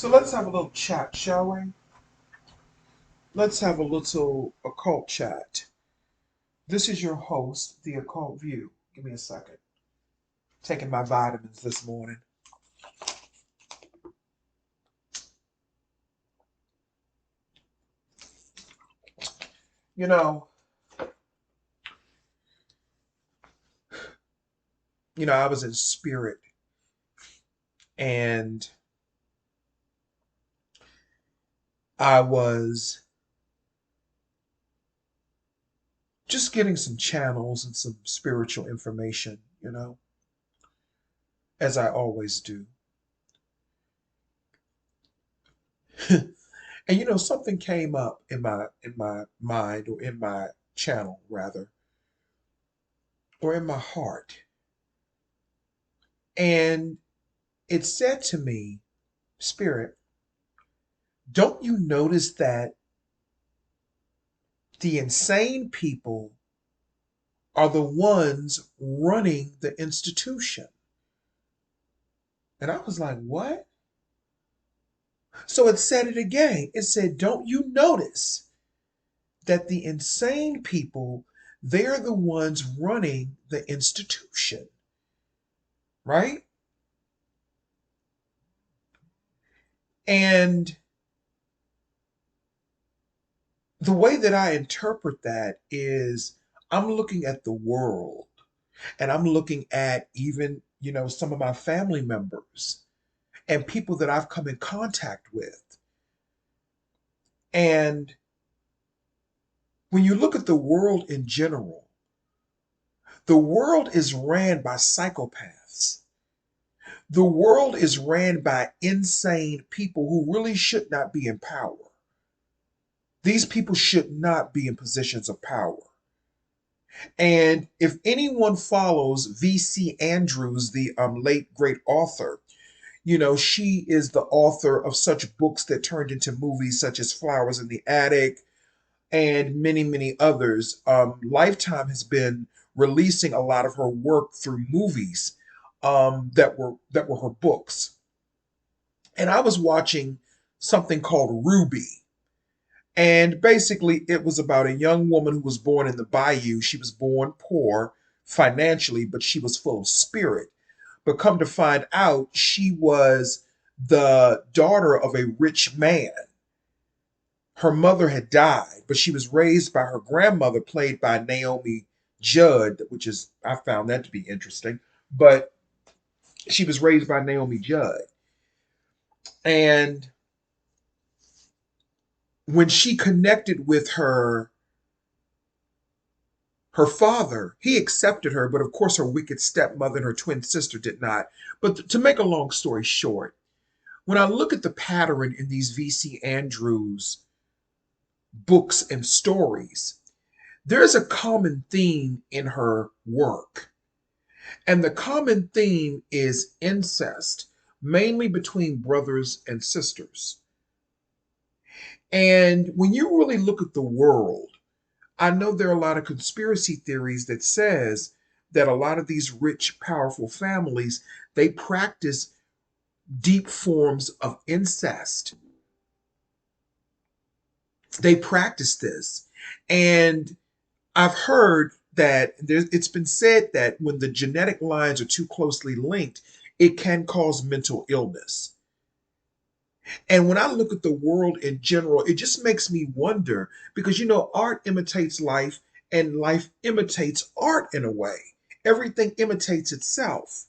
So let's have a little chat, shall we? Let's have a little occult chat. This is your host, The Occult View. Give me a second. Taking my vitamins this morning. You know, I was in spirit and I was just getting some channels and some spiritual information, as I always do. And something came up in my mind, or in my channel rather, or in my heart. And it said to me, Spirit, don't you notice that the insane people are the ones running the institution? And I was like, what? So it said it again. It said, don't you notice that the insane people, they're the ones running the institution, right? And the way that I interpret that is I'm looking at the world, and I'm looking at even, some of my family members and people that I've come in contact with. And when you look at the world in general, the world is ran by psychopaths. The world is ran by insane people who really should not be in power. These people should not be in positions of power. And if anyone follows V.C. Andrews, the late great author, she is the author of such books that turned into movies such as Flowers in the Attic and many, many others. Lifetime has been releasing a lot of her work through movies that were her books. And I was watching something called Ruby. And basically, it was about a young woman who was born in the bayou. She was born poor financially, but she was full of spirit. But come to find out, she was the daughter of a rich man. Her mother had died, but she was raised by her grandmother, played by Naomi Judd, which is, I found that to be interesting. But she was raised by Naomi Judd. And when she connected with her father, he accepted her, but of course her wicked stepmother and her twin sister did not. But to make a long story short, when I look at the pattern in these V.C. Andrews books and stories, there's a common theme in her work. And the common theme is incest, mainly between brothers and sisters. And when you really look at the world, I know there are a lot of conspiracy theories that says that a lot of these rich, powerful families, they practice deep forms of incest. They practice this. And I've heard that it's been said that when the genetic lines are too closely linked, it can cause mental illness. And when I look at the world in general, it just makes me wonder because, art imitates life and life imitates art in a way. Everything imitates itself.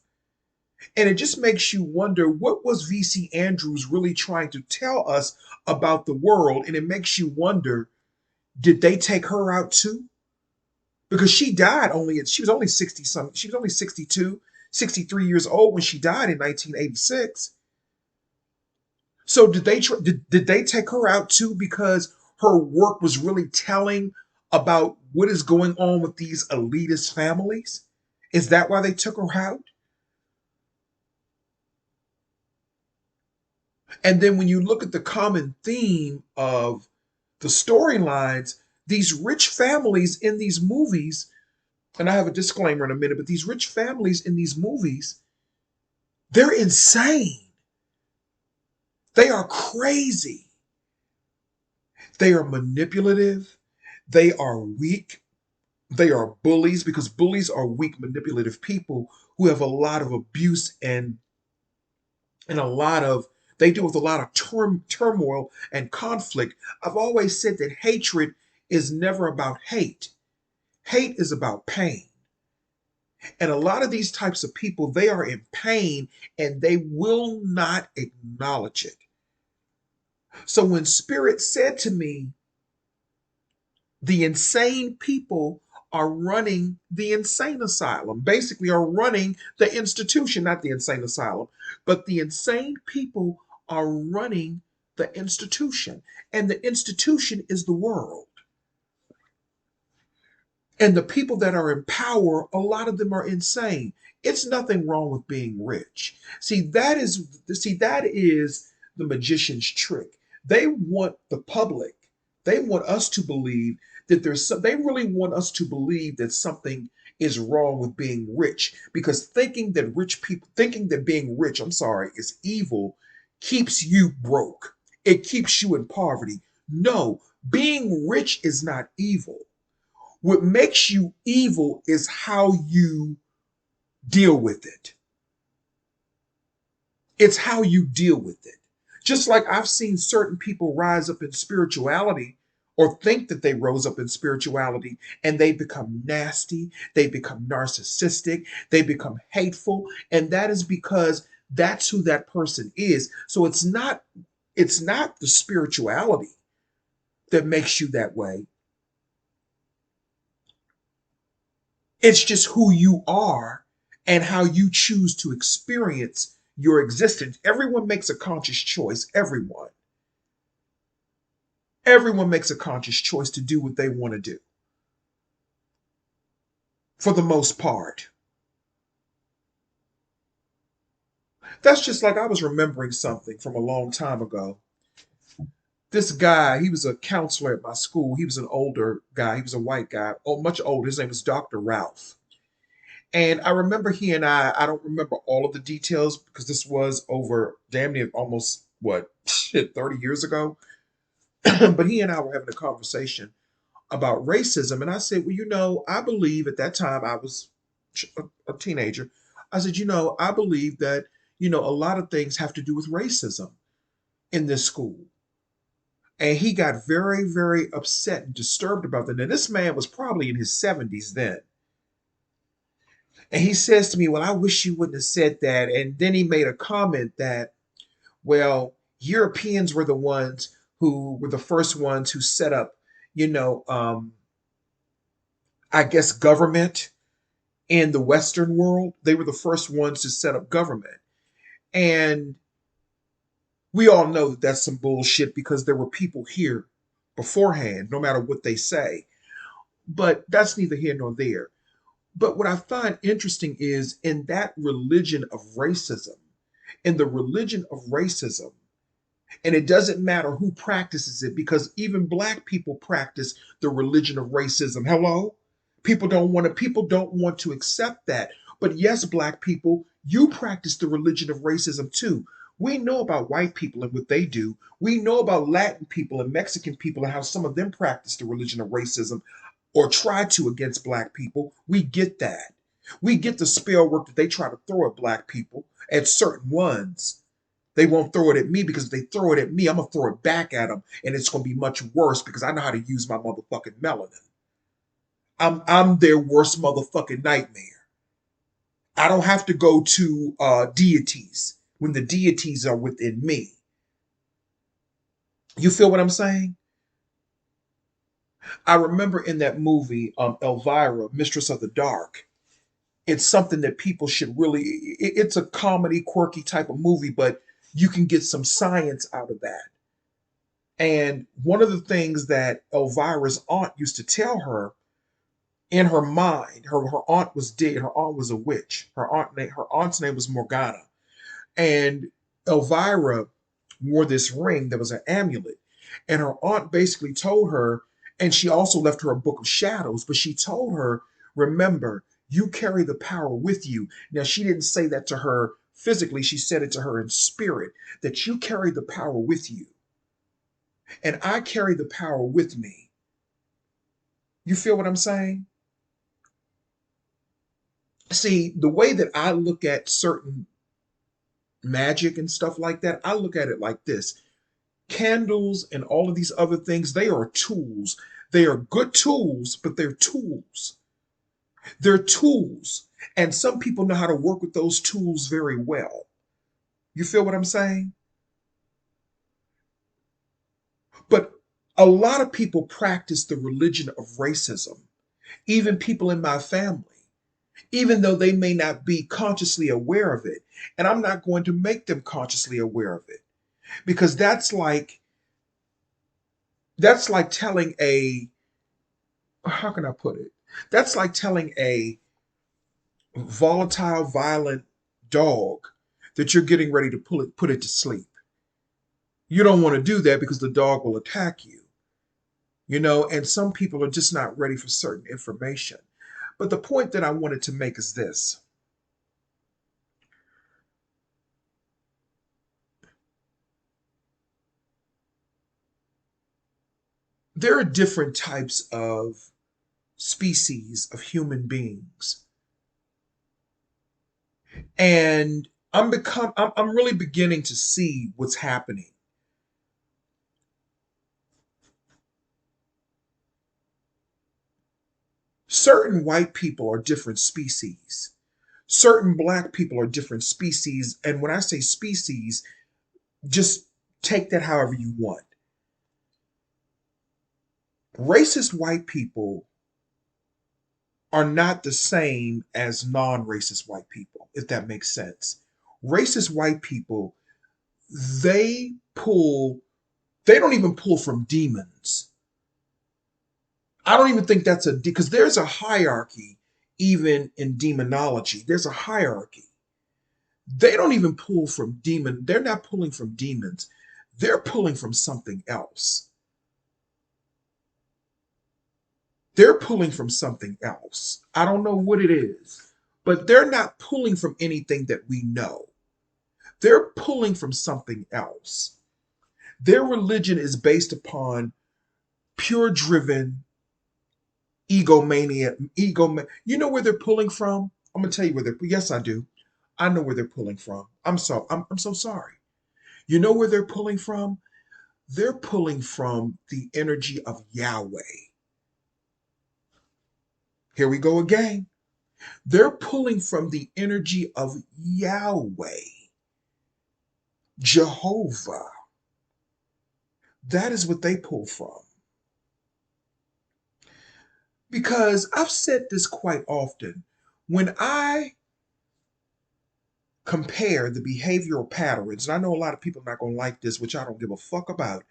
And it just makes you wonder what was V.C. Andrews really trying to tell us about the world? And it makes you wonder, did they take her out too? Because she was only 60 something, she was only 62, 63 years old when she died in 1986. So did they take her out too because her work was really telling about what is going on with these elitist families? Is that why they took her out? And then when you look at the common theme of the storylines, these rich families in these movies, and I have a disclaimer in a minute, but these rich families in these movies, they're insane. They are crazy. They are manipulative. They are weak. They are bullies because bullies are weak, manipulative people who have a lot of abuse and a lot of they deal with a lot of turmoil and conflict. I've always said that hatred is never about hate. Hate is about pain. And a lot of these types of people, they are in pain and they will not acknowledge it. So when Spirit said to me, the insane people are running the insane asylum, basically, are running the institution, not the insane asylum, but the insane people are running the institution. And the institution is the world. And the people that are in power, a lot of them are insane. It's nothing wrong with being rich. See, that is the magician's trick. They want the public, they want us to believe that they really want us to believe that something is wrong with being rich because thinking that being rich, I'm sorry, is evil keeps you broke. It keeps you in poverty. No, being rich is not evil. What makes you evil is how you deal with it. It's how you deal with it. Just like I've seen certain people rise up in spirituality or think that they rose up in spirituality and they become nasty, they become narcissistic, they become hateful, and that is because that's who that person is. So it's not the spirituality that makes you that way. It's just who you are and how you choose to experience your existence. Everyone makes a conscious choice. Everyone. Everyone makes a conscious choice to do what they want to do for the most part. That's just like I was remembering something from a long time ago. This guy, he was a counselor at my school. He was an older guy. He was a white guy, oh, much older. His name was Dr. Ralph. And I remember he and I don't remember all of the details because this was over damn near almost, what, shit, 30 years ago. But he and I were having a conversation about racism. And I said, well, I believe at that time I was a teenager. I said, I believe that, a lot of things have to do with racism in this school. And he got very, very upset and disturbed about that. Now, this man was probably in his 70s then. And he says to me, well, I wish you wouldn't have said that. And then he made a comment that, well, Europeans were the ones who were the first ones who set up, you know, um, I guess, government in the Western world. They were the first ones to set up government. And we all know that that's some bullshit because there were people here beforehand, no matter what they say. But that's neither here nor there. But what I find interesting is in that religion of racism, in the religion of racism, and it doesn't matter who practices it because even black people practice the religion of racism. Hello? People don't want to accept that. But yes, black people, you practice the religion of racism too. We know about white people and what they do. We know about Latin people and Mexican people and how some of them practice the religion of racism or try to against black people. We get that. We get the spell work that they try to throw at black people, at certain ones. They won't throw it at me because if they throw it at me, I'm gonna throw it back at them, and it's gonna be much worse because I know how to use my motherfucking melanin. I'm their worst motherfucking nightmare. I don't have to go to deities when the deities are within me. You feel what I'm saying? I remember in that movie, Elvira, Mistress of the Dark. It's something that people should really. It's a comedy, quirky type of movie, but you can get some science out of that. And one of the things that Elvira's aunt used to tell her in her mind, her aunt was dead. Her aunt was a witch. Her aunt's name was Morgana, and Elvira wore this ring that was an amulet. And her aunt basically told her, and she also left her a book of shadows, but she told her, remember, you carry the power with you. Now, she didn't say that to her physically, she said it to her in spirit that you carry the power with you, and I carry the power with me. You feel what I'm saying? See, the way that I look at certain magic and stuff like that, I look at it like this: candles and all of these other things, they are tools. They are good tools, but they're tools. They're tools. And some people know how to work with those tools very well. You feel what I'm saying? But a lot of people practice the religion of racism, even people in my family, even though they may not be consciously aware of it. And I'm not going to make them consciously aware of it because that's like telling a how can I put it? That's like telling a volatile, violent dog that you're getting ready to put it to sleep. You don't want to do that because the dog will attack you, and some people are just not ready for certain information. But the point that I wanted to make is this: there are different types of species of human beings. And I'm really beginning to see what's happening. Certain white people are different species. Certain black people are different species. And when I say species, just take that however you want. Racist white people are not the same as non-racist white people, if that makes sense. Racist white people, they pull, they don't even pull from demons. I don't even think that's because there's a hierarchy even in demonology. There's a hierarchy. They don't even pull from they're not pulling from demons. They're pulling from something else. They're pulling from something else. I don't know what it is, but they're not pulling from anything that we know. They're pulling from something else. Their religion is based upon pure driven egomania. You know where they're pulling from? I'm gonna tell you where they're. Yes, I do. I know where they're pulling from. I'm so sorry. You know where they're pulling from? They're pulling from the energy of Yahweh. Here we go again. They're pulling from the energy of Yahweh, Jehovah. That is what they pull from. Because I've said this quite often. When I compare the behavioral patterns, and I know a lot of people are not going to like this, which I don't give a fuck about.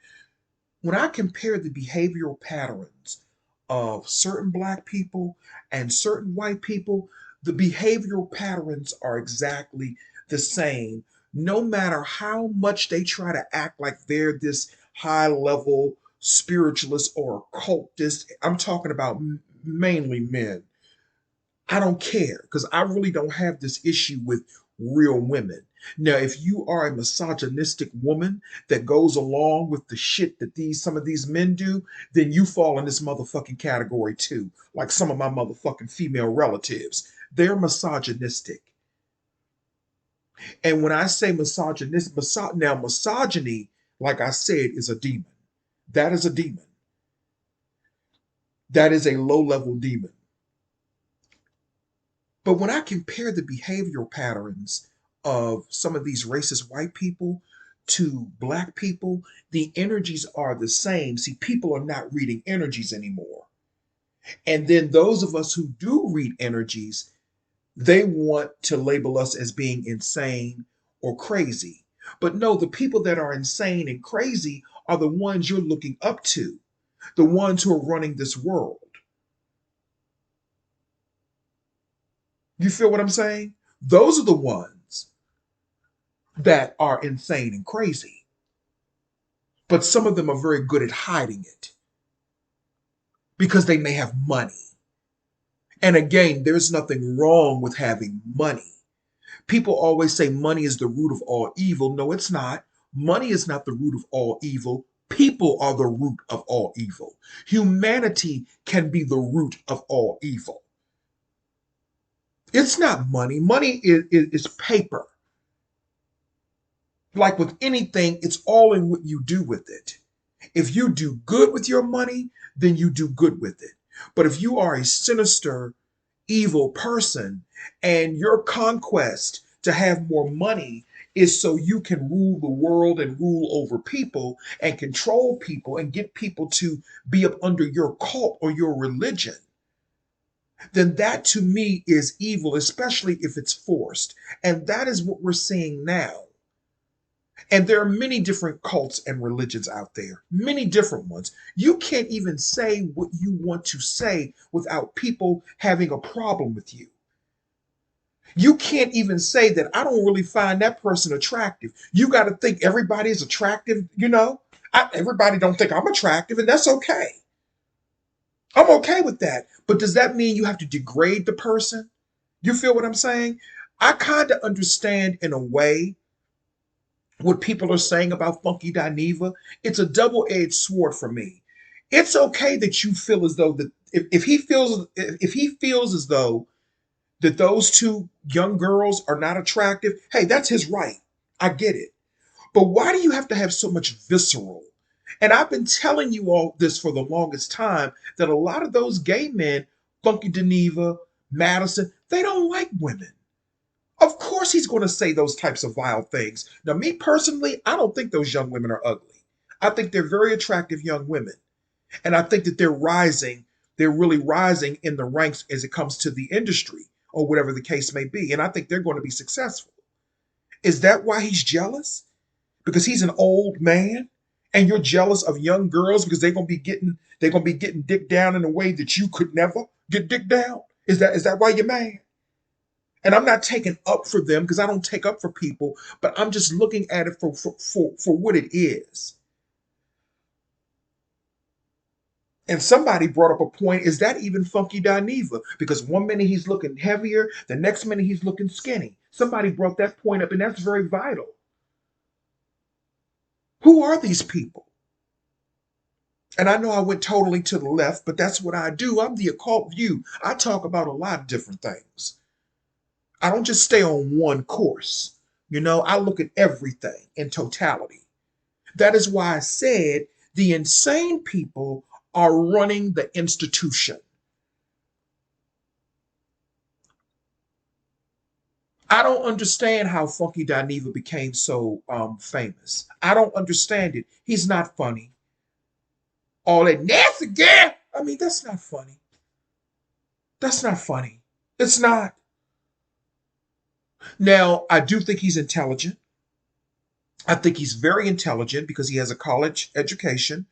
When I compare the behavioral patterns of certain black people and certain white people, the behavioral patterns are exactly the same, no matter how much they try to act like they're this high level spiritualist or occultist. I'm talking about mainly men. I don't care because I really don't have this issue with real women. Now, if you are a misogynistic woman that goes along with the shit that some of these men do, then you fall in this motherfucking category too. Like some of my motherfucking female relatives. They're misogynistic. And when I say misogynist, now misogyny, like I said, is a demon. That is a demon. That is a low level demon. But when I compare the behavioral patterns of some of these racist white people to black people, the energies are the same. See, people are not reading energies anymore. And then those of us who do read energies, they want to label us as being insane or crazy. But no, the people that are insane and crazy are the ones you're looking up to, the ones who are running this world. You feel what I'm saying? Those are the ones that are insane and crazy. But some of them are very good at hiding it because they may have money. And again, there's nothing wrong with having money. People always say money is the root of all evil. No, it's not. Money is not the root of all evil. People are the root of all evil. Humanity can be the root of all evil. It's not money. Money is paper. Like with anything, it's all in what you do with it. If you do good with your money, then you do good with it. But if you are a sinister, evil person and your conquest to have more money is so you can rule the world and rule over people and control people and get people to be up under your cult or your religion, then that to me is evil, especially if it's forced. And that is what we're seeing now. And there are many different cults and religions out there, many different ones. You can't even say what you want to say without people having a problem with you. You can't even say that I don't really find that person attractive. You got to think everybody is attractive, you know? Everybody don't think I'm attractive, and that's okay. I'm okay with that. But does that mean you have to degrade the person? You feel what I'm saying? I kind of understand in a way what people are saying about Funky Dineva. It's a double-edged sword for me. It's okay that you feel as though that if he feels as though that those two young girls are not attractive, hey, that's his right. I get it. But why do you have to have so much visceral? And I've been telling you all this for the longest time that a lot of those gay men, Funky Dineva, Madison, they don't like women. Of course, he's going to say those types of vile things. Now, me personally, I don't think those young women are ugly. I think they're very attractive young women. And I think that they're rising, they're really rising in the ranks as it comes to the industry or whatever the case may be. And I think they're going to be successful. Is that why he's jealous? Because he's an old man and you're jealous of young girls because they're gonna be getting dick down in a way that you could never get dick down? Is that why you're mad? And I'm not taking up for them because I don't take up for people, but I'm just looking at it for what it is. And somebody brought up a point, is that even Funky Dineva? Because one minute he's looking heavier, the next minute he's looking skinny. Somebody brought that point up, and that's very vital. Who are these people? And I know I went totally to the left, but that's what I do. I'm the occult view. I talk about a lot of different things. I don't just stay on one course. I look at everything in totality. That is why I said the insane people are running the institution. I don't understand how Funky Dineva became so famous. I don't understand it. He's not funny. All that nasty girl. I mean, that's not funny. That's not funny. It's not. Now, I do think he's intelligent. I think he's very intelligent because he has a college education.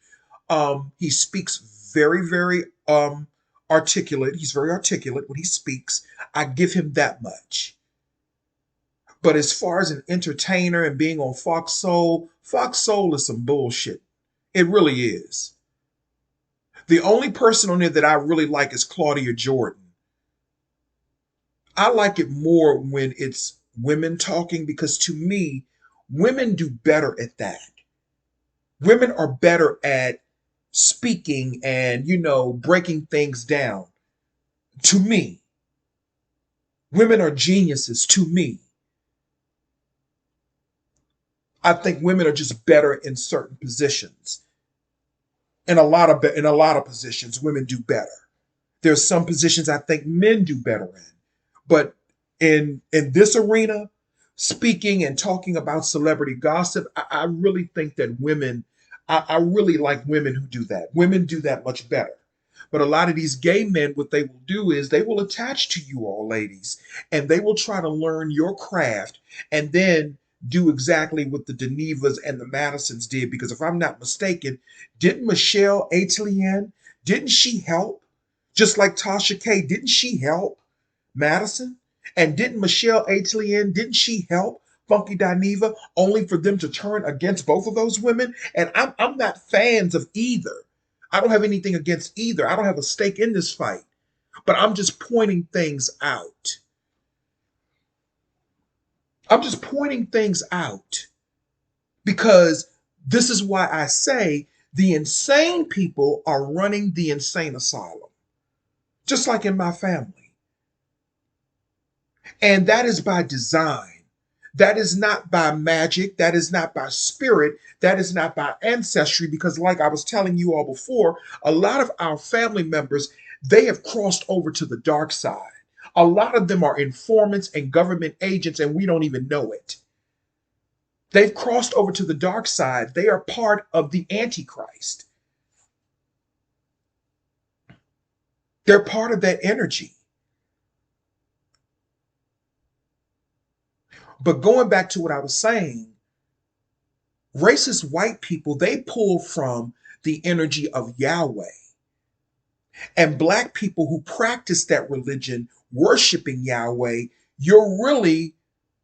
He speaks very, very articulate. He's very articulate when he speaks. I give him that much. But as far as an entertainer and being on Fox Soul is some bullshit. It really is. The only person on there that I really like is Claudia Jordan. I like it more when it's women talking because to me, women do better at that. Women are better at speaking and, breaking things down. To me, women are geniuses to me. I think women are just better in certain positions. In a lot of positions, women do better. There's some positions I think men do better in. But in this arena, speaking and talking about celebrity gossip, I really think that I really like women who do that. Women do that much better. But a lot of these gay men, what they will do is they will attach to you all, ladies, and they will try to learn your craft and then do exactly what the Denevas and the Madisons did. Because if I'm not mistaken, didn't Michelle Atelian, didn't she help? Just like Tasha K, didn't she help Madison? And didn't Michelle Atelian, didn't she help Funky Dineva only for them to turn against both of those women? And I'm not fans of either. I don't have anything against either. I don't have a stake in this fight. But I'm just pointing things out. I'm just pointing things out because this is why I say the insane people are running the insane asylum, just like in my family. And that is by design. That is not by magic. That is not by spirit. That is not by ancestry. Because, like I was telling you all before, a lot of our family members, they have crossed over to the dark side. A lot of them are informants and government agents, and we don't even know it. They've crossed over to the dark side. They are part of the Antichrist. They're part of that energy. But going back to what I was saying, racist white people, they pull from the energy of Yahweh. And black people who practice that religion, worshiping Yahweh, you're really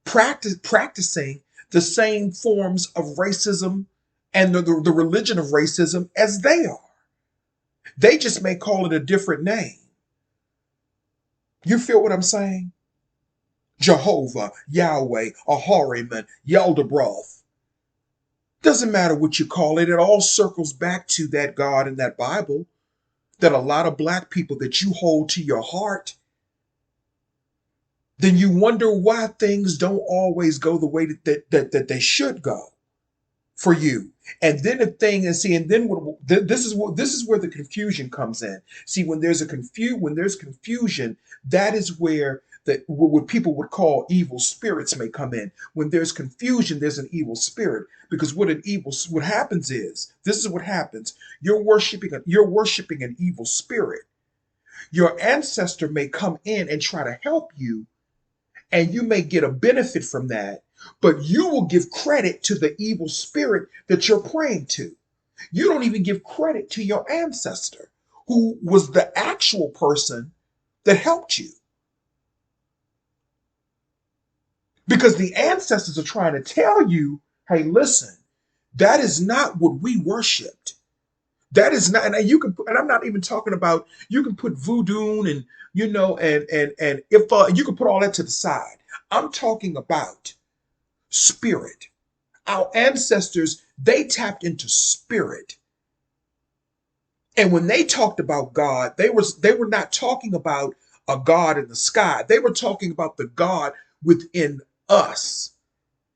practicing the same forms of racism and the religion of racism as they are. They just may call it a different name. You feel what I'm saying? Jehovah, Yahweh, Ahariman, Yaldabaoth. Doesn't matter what you call it, it all circles back to that God and that Bible that a lot of black people that you hold to your heart, then you wonder why things don't always go the way that they should go for you. And then the thing is, see, and then this is where the confusion comes in. See, when there's confusion, that is where what people would call evil spirits may come in. When there's confusion, there's an evil spirit. Because what happens is, this is what happens. You're worshiping an evil spirit. Your ancestor may come in and try to help you, and you may get a benefit from that, but you will give credit to the evil spirit that you're praying to. You don't even give credit to your ancestor, who was the actual person that helped you. Because the ancestors are trying to tell you, hey, listen, that is not what we worshiped. That is not, and you can, and I'm not even talking about, you can put voodoo and and if you can put all that to the side. I'm talking about spirit. Our ancestors, they tapped into spirit. And when they talked about God, they were not talking about a God in the sky. They were talking about the God within us.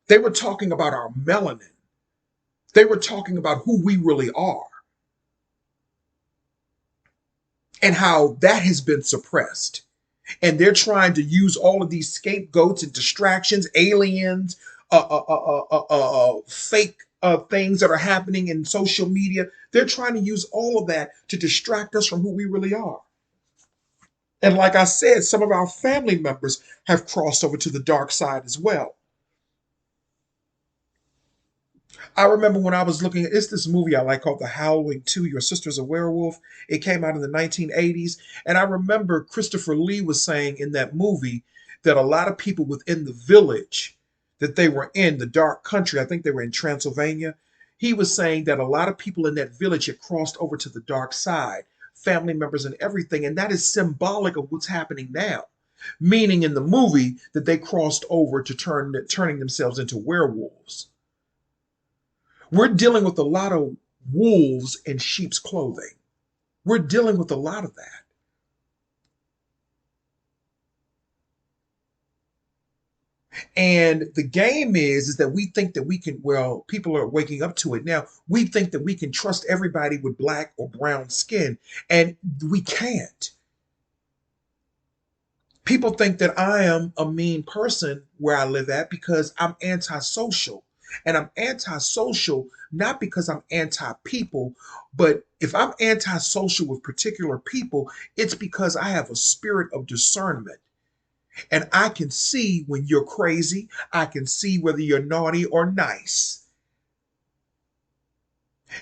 They were talking about our melanin. They were talking about who we really are and how that has been suppressed. And they're trying to use all of these scapegoats and distractions, aliens, fake things that are happening in social media. They're trying to use all of that to distract us from who we really are. And like I said, some of our family members have crossed over to the dark side as well. I remember when I was looking at it's this movie I like called The Howling 2, Your Sister's a Werewolf. It came out in the 1980s. And I remember Christopher Lee was saying in that movie that a lot of people within the village that they were in, the dark country, I think they were in Transylvania. He was saying that a lot of people in that village had crossed over to the dark side, family members and everything. And that is symbolic of what's happening now. Meaning in the movie that they crossed over to turning themselves into werewolves. We're dealing with a lot of wolves in sheep's clothing. We're dealing with a lot of that. And the game is that we think that we can, well, people are waking up to it now. We think that we can trust everybody with black or brown skin, and we can't. People think that I am a mean person where I live at because I'm antisocial. And I'm antisocial not because I'm anti people, but if I'm antisocial with particular people, it's because I have a spirit of discernment. And I can see when you're crazy, I can see whether you're naughty or nice.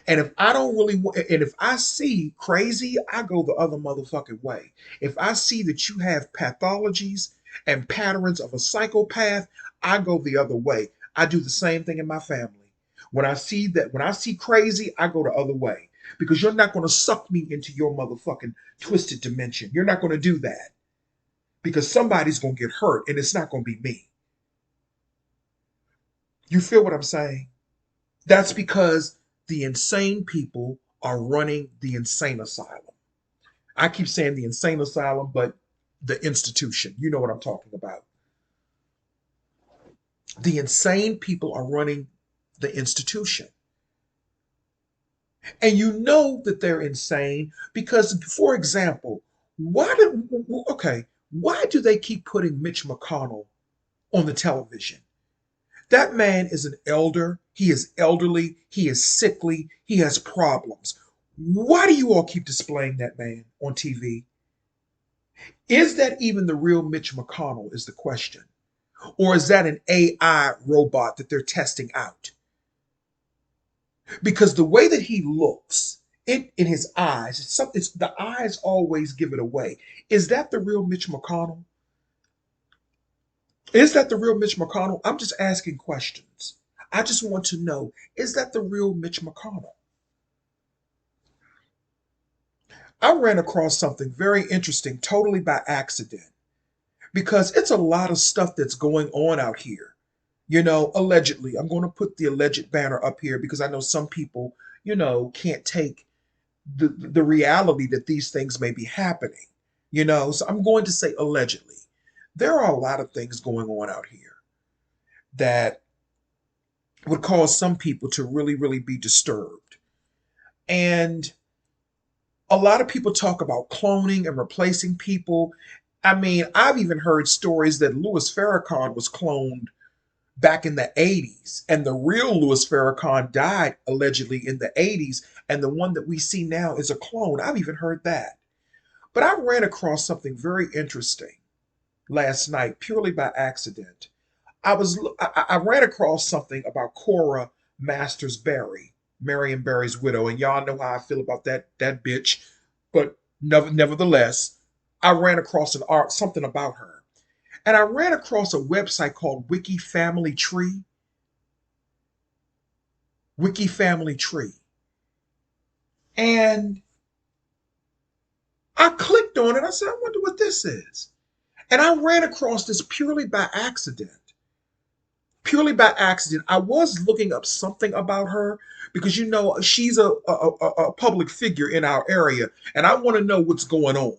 And if I don't really, and if I see crazy, I go the other motherfucking way. If I see that you have pathologies and patterns of a psychopath, I go the other way. I do the same thing in my family. When I see crazy, I go the other way because you're not going to suck me into your motherfucking twisted dimension. You're not going to do that because somebody's going to get hurt and it's not going to be me. You feel what I'm saying? That's because the insane people are running the insane asylum. I keep saying the insane asylum, but the institution. You know what I'm talking about. The insane people are running the institution. And you know that they're insane because, for example, why do they keep putting Mitch McConnell on the television? That man is an elder. He is elderly. He is sickly. He has problems. Why do you all keep displaying that man on TV? Is that even the real Mitch McConnell? Is the question. Or is that an AI robot that they're testing out? Because the way that he looks in his eyes, it's the eyes always give it away. Is that the real Mitch McConnell? Is that the real Mitch McConnell? I'm just asking questions. I just want to know, is that the real Mitch McConnell? I ran across something very interesting totally by accident because it's a lot of stuff that's going on out here. Allegedly. I'm going to put the alleged banner up here because I know some people, can't take the reality that these things may be happening. So I'm going to say allegedly. There are a lot of things going on out here that would cause some people to really, really be disturbed. And a lot of people talk about cloning and replacing people. I mean, I've even heard stories that Louis Farrakhan was cloned back in the 80s, and the real Louis Farrakhan died allegedly in the 80s, and the one that we see now is a clone. I've even heard that. But I ran across something very interesting last night purely by accident. I ran across something about Cora Masters Berry, Marion Barry's widow, and y'all know how I feel about that bitch. But nevertheless, I ran across something about her, and I ran across a website called Wiki Family Tree. Wiki Family Tree, and I clicked on it. I said, I wonder what this is, and I ran across this purely by accident. Purely by accident. I was looking up something about her because she's a public figure in our area, and I want to know what's going on.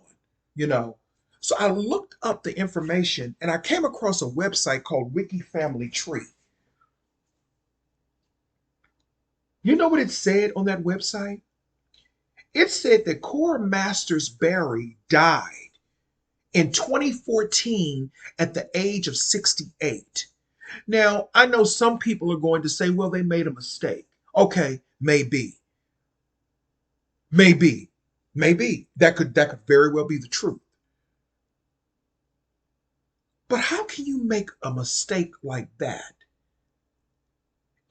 You know, so I looked up the information, and I came across a website called Wiki Family Tree. You know what it said on that website? It said that Cora Masters Berry died in 2014 at the age of 68. Now, I know some people are going to say, well, they made a mistake. Okay, maybe. Maybe. Maybe. That could very well be the truth. But how can you make a mistake like that?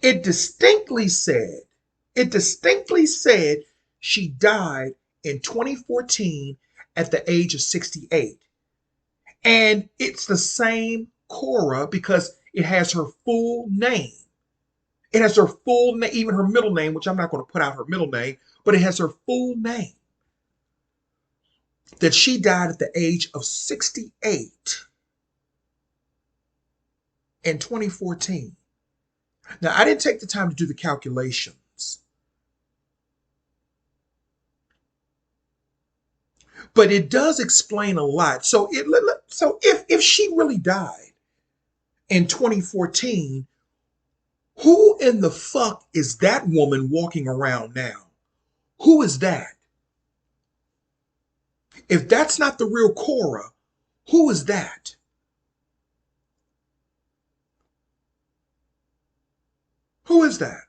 It distinctly said, it distinctly said she died in 2014 at the age of 68. And it's the same Cora because it has her full name. It has her full name, even her middle name, which I'm not going to put out her middle name, but it has her full name. That she died at the age of 68 in 2014. Now, I didn't take the time to do the calculations, but it does explain a lot. So if she really died in 2014, who in the fuck is that woman walking around now? Who is that? If that's not the real Cora, who is that? Who is that?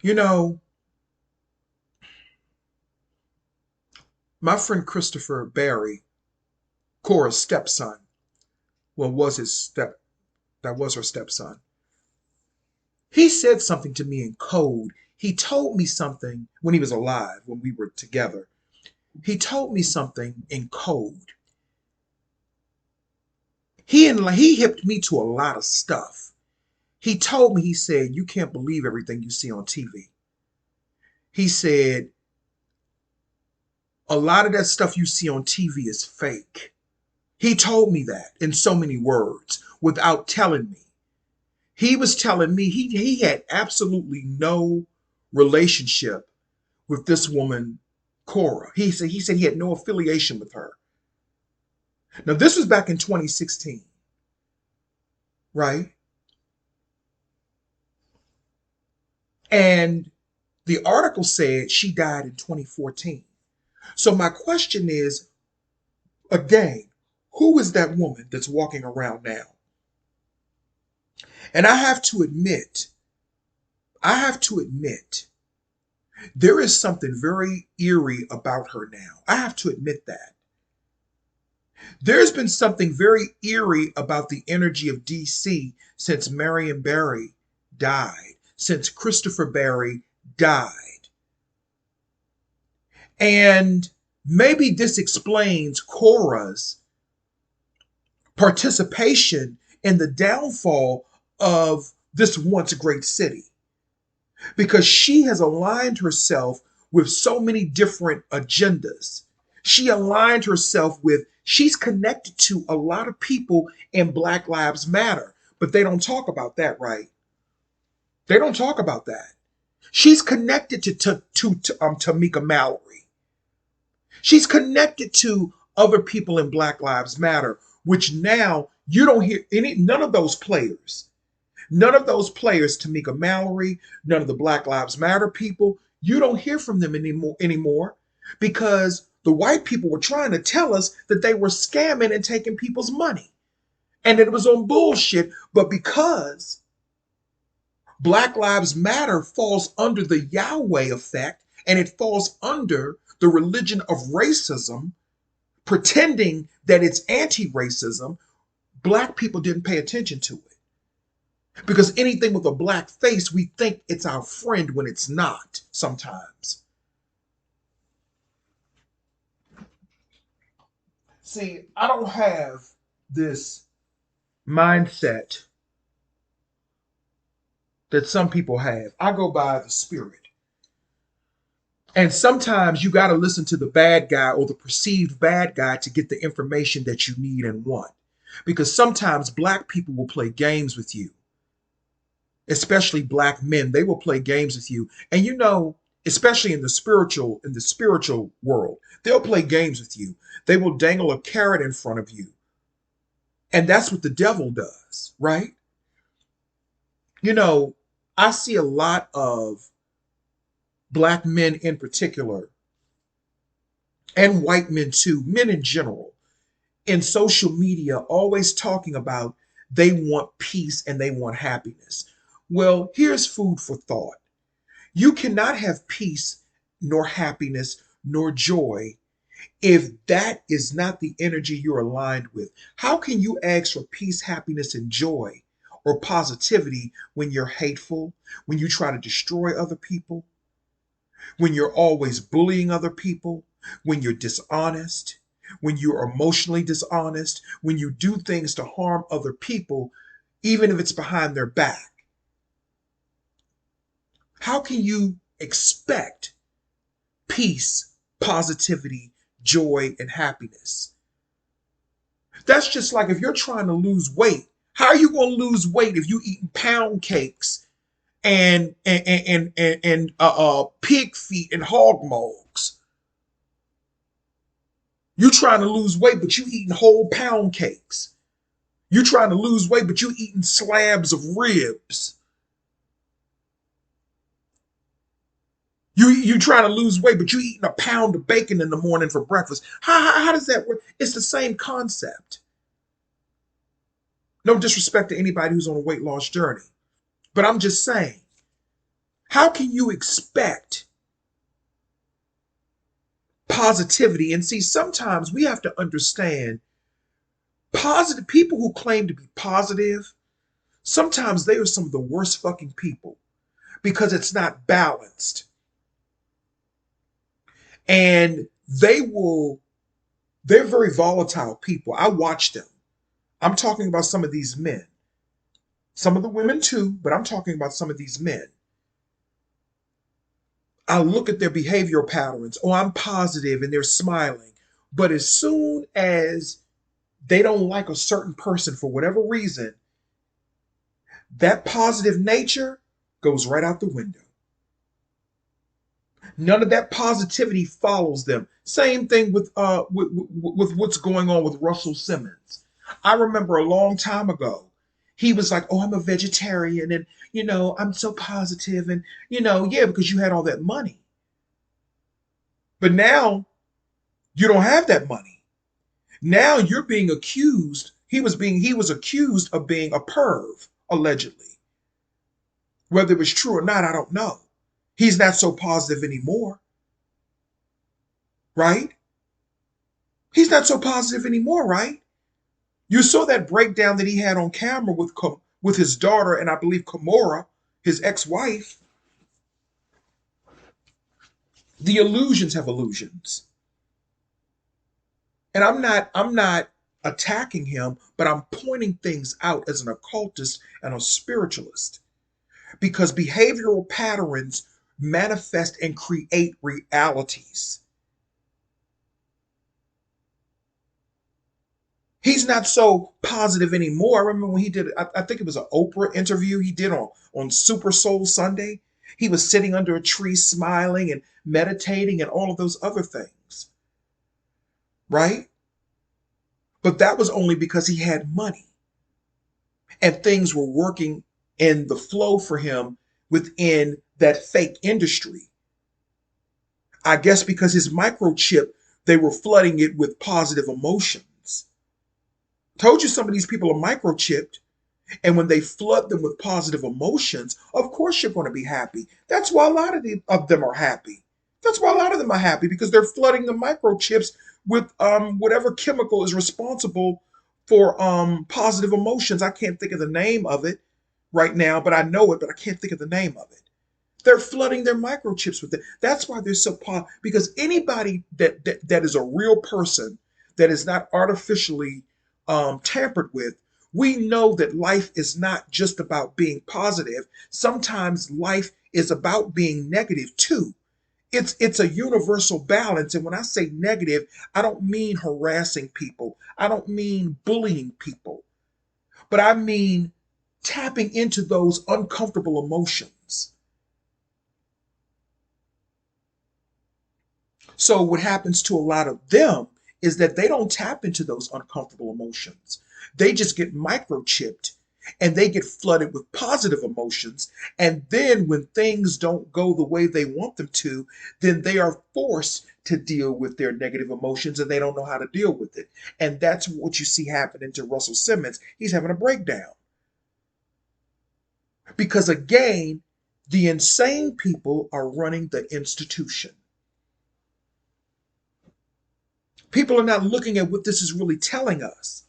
You know, my friend Christopher Barry, Cora's stepson, well, was his step, that was her stepson. He said something to me in code. He told me something when he was alive, when we were together. He told me something in code. He hipped me to a lot of stuff. He told me, he said, you can't believe everything you see on TV. He said, A lot of that stuff you see on TV is fake. He told me that in so many words without telling me. He was telling me he had absolutely no relationship with this woman, Cora. He said he had no affiliation with her. Now this was back in 2016, right? And the article said she died in 2014. So my question is, again, who is that woman that's walking around now? And I have to admit, there is something very eerie about her now. I have to admit that. There's been something very eerie about the energy of DC since Marion Barry died, since Christopher Barry died. And maybe this explains Cora's participation in the downfall of this once great city, because she has aligned herself with so many different agendas. She aligned herself with, she's connected to a lot of people in Black Lives Matter, but they don't talk about that, right? They don't talk about that. She's connected to Tamika Mallory. She's connected to other people in Black Lives Matter, which now you don't hear none of those players. None of those players, Tamika Mallory, none of the Black Lives Matter people, you don't hear from them anymore because the white people were trying to tell us that they were scamming and taking people's money and it was on bullshit. But because Black Lives Matter falls under the Yahweh effect and it falls under the religion of racism, pretending that it's anti-racism, black people didn't pay attention to it. Because anything with a black face, we think it's our friend when it's not sometimes. See, I don't have this mindset that some people have. I go by the spirit. And sometimes you got to listen to the bad guy or the perceived bad guy to get the information that you need and want. Because sometimes black people will play games with you, especially black men. They will play games with you. And you know, especially in the spiritual world, they'll play games with you. They will dangle a carrot in front of you. And that's what the devil does, right? You know, I see a lot of black men in particular, and white men too, men in general, in social media always talking about they want peace and they want happiness. Well, here's food for thought. You cannot have peace, nor happiness, nor joy if that is not the energy you're aligned with. How can you ask for peace, happiness, and joy or positivity when you're hateful, when you try to destroy other people, when you're always bullying other people, when you're dishonest, when you're emotionally dishonest, when you do things to harm other people, even if it's behind their back? How can you expect peace, positivity, joy, and happiness? That's just like if you're trying to lose weight. How are you going to lose weight if you eating pound cakes and pig feet and hog mugs? You trying to lose weight, but you eating whole pound cakes. You trying to lose weight, but you eating slabs of ribs. You trying to lose weight, but you eating a pound of bacon in the morning for breakfast. How does that work? It's the same concept. No disrespect to anybody who's on a weight loss journey. But I'm just saying, how can you expect positivity? And see, sometimes we have to understand positive people who claim to be positive, sometimes they are some of the worst fucking people because it's not balanced. And they're very volatile people. I watch them. I'm talking about some of these men. Some of the women too, but I'm talking about some of these men. I look at their behavioral patterns. Oh, I'm positive and they're smiling. But as soon as they don't like a certain person for whatever reason, that positive nature goes right out the window. None of that positivity follows them. Same thing with what's going on with Russell Simmons. I remember a long time ago, he was like, "Oh, I'm a vegetarian, and I'm so positive, and yeah, because you had all that money. But now you don't have that money. Now you're being accused. He was accused of being a perv, allegedly. Whether it was true or not, I don't know. He's not so positive anymore, right? He's not so positive anymore, right? You saw that breakdown that he had on camera with his daughter and I believe Kimora, his ex-wife. The illusions have illusions. And I'm not attacking him, but I'm pointing things out as an occultist and a spiritualist because behavioral patterns manifest and create realities. He's not so positive anymore. I remember when he did, I think it was an Oprah interview he did on Super Soul Sunday. He was sitting under a tree smiling and meditating and all of those other things, right? But that was only because he had money and things were working in the flow for him within that fake industry. I guess because his microchip, they were flooding it with positive emotions. Told you some of these people are microchipped. And when they flood them with positive emotions, of course you're going to be happy. That's why a lot of them are happy. That's why a lot of them are happy because they're flooding the microchips with whatever chemical is responsible for positive emotions. I can't think of the name of it right now, but I know it, but I can't think of the name of it. They're flooding their microchips with it. That's why they're so because anybody that is a real person that is not artificially tampered with, we know that life is not just about being positive. Sometimes life is about being negative too. It's a universal balance. And when I say negative, I don't mean harassing people. I don't mean bullying people, but I mean tapping into those uncomfortable emotions. So what happens to a lot of them is that they don't tap into those uncomfortable emotions. They just get microchipped and they get flooded with positive emotions. And then when things don't go the way they want them to, then they are forced to deal with their negative emotions and they don't know how to deal with it. And that's what you see happening to Russell Simmons. He's having a breakdown. Because again, the insane people are running the institution. People are not looking at what this is really telling us.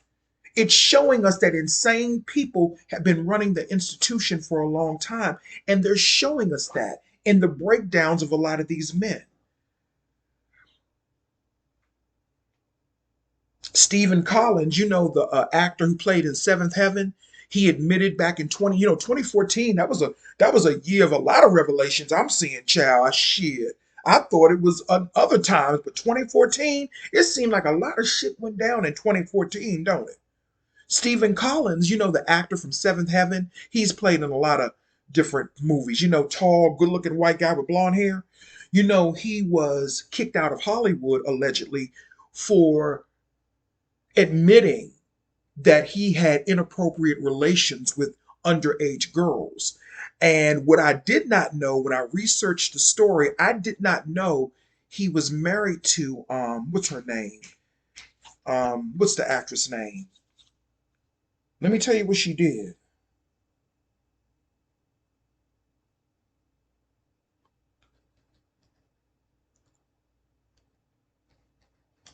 It's showing us that insane people have been running the institution for a long time. And they're showing us that in the breakdowns of a lot of these men. Stephen Collins, the actor who played in Seventh Heaven, he admitted back in 2014, that was a year of a lot of revelations. I'm seeing, child, shit. I thought it was other times, but 2014, it seemed like a lot of shit went down in 2014, don't it? Stephen Collins, the actor from Seventh Heaven, he's played in a lot of different movies. Tall, good looking white guy with blonde hair. He was kicked out of Hollywood allegedly for admitting that he had inappropriate relations with underage girls. And what I did not know when I researched the story, I did not know he was married to what's her name? What's the actress name? Let me tell you what she did.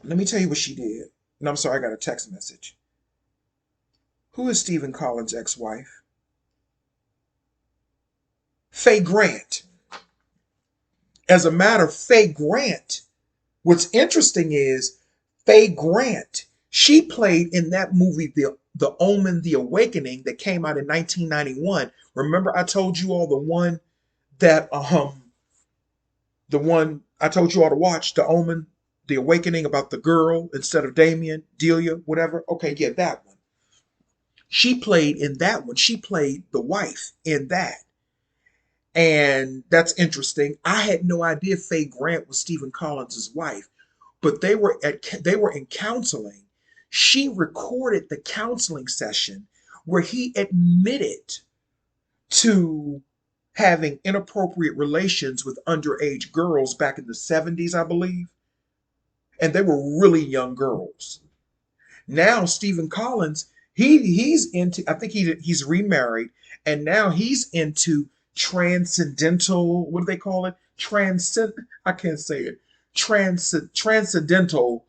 Let me tell you what she did. And I'm sorry, I got a text message. Who is Stephen Collins' ex-wife? Faye Grant. As a matter of Faye Grant, what's interesting is Faye Grant, she played in that movie, The Omen, The Awakening, that came out in 1991. Remember I told you all the one that The one I told you all to watch, The Omen, The Awakening, about the girl instead of Damien, Delia, whatever. Okay, yeah, that one. She played in that one. She played the wife in that. And that's interesting. I had no idea Faye Grant was Stephen Collins' wife, but they were in counseling. She recorded the counseling session where he admitted to having inappropriate relations with underage girls back in the 70s, I believe. And they were really young girls. Now Stephen Collins, he's into, I think he's remarried, and now he's into transcendental, what do they call it? Transcend, I can't say it. Transcendental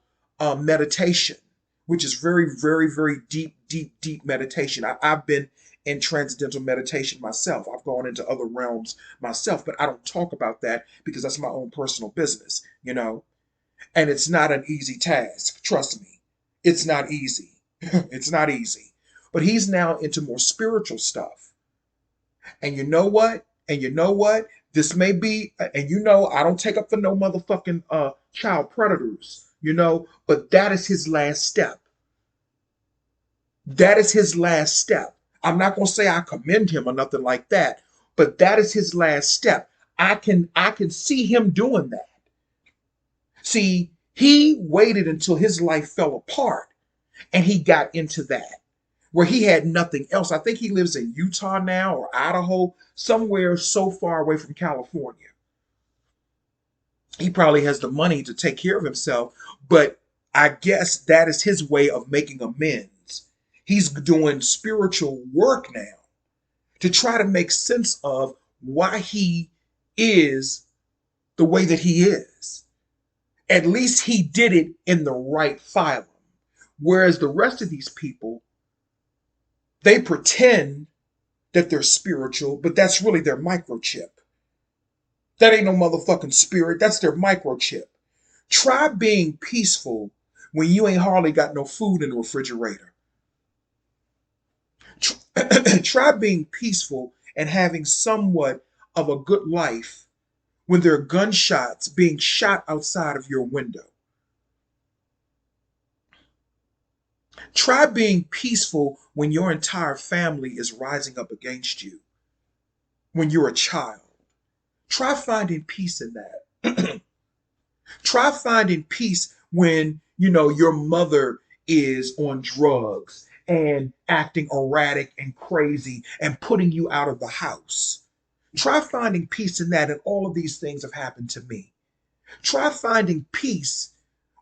meditation, which is very, very, very deep, deep, deep meditation. I've been in transcendental meditation myself. I've gone into other realms myself, but I don't talk about that because that's my own personal business, you know? And it's not an easy task. Trust me. It's not easy. It's not easy. But he's now into more spiritual stuff. And you know what? And you know what? This may be, and you know, I don't take up for no motherfucking child predators, you know, but that is his last step. That is his last step. I'm not gonna say I commend him or nothing like that, but that is his last step. I can see him doing that. See, he waited until his life fell apart and he got into that where he had nothing else. I think he lives in Utah now or Idaho, somewhere so far away from California. He probably has the money to take care of himself, but I guess that is his way of making amends. He's doing spiritual work now to try to make sense of why he is the way that he is. At least he did it in the right phylum. Whereas the rest of these people, they pretend that they're spiritual, but that's really their microchip. That ain't no motherfucking spirit. That's their microchip. Try being peaceful when you ain't hardly got no food in the refrigerator. Try being peaceful and having somewhat of a good life when there are gunshots being shot outside of your window. Try being peaceful when your entire family is rising up against you, when you're a child. Try finding peace in that. Try finding peace when, you know, your mother is on drugs and acting erratic and crazy and putting you out of the house. Try finding peace in that, and all of these things have happened to me. Try finding peace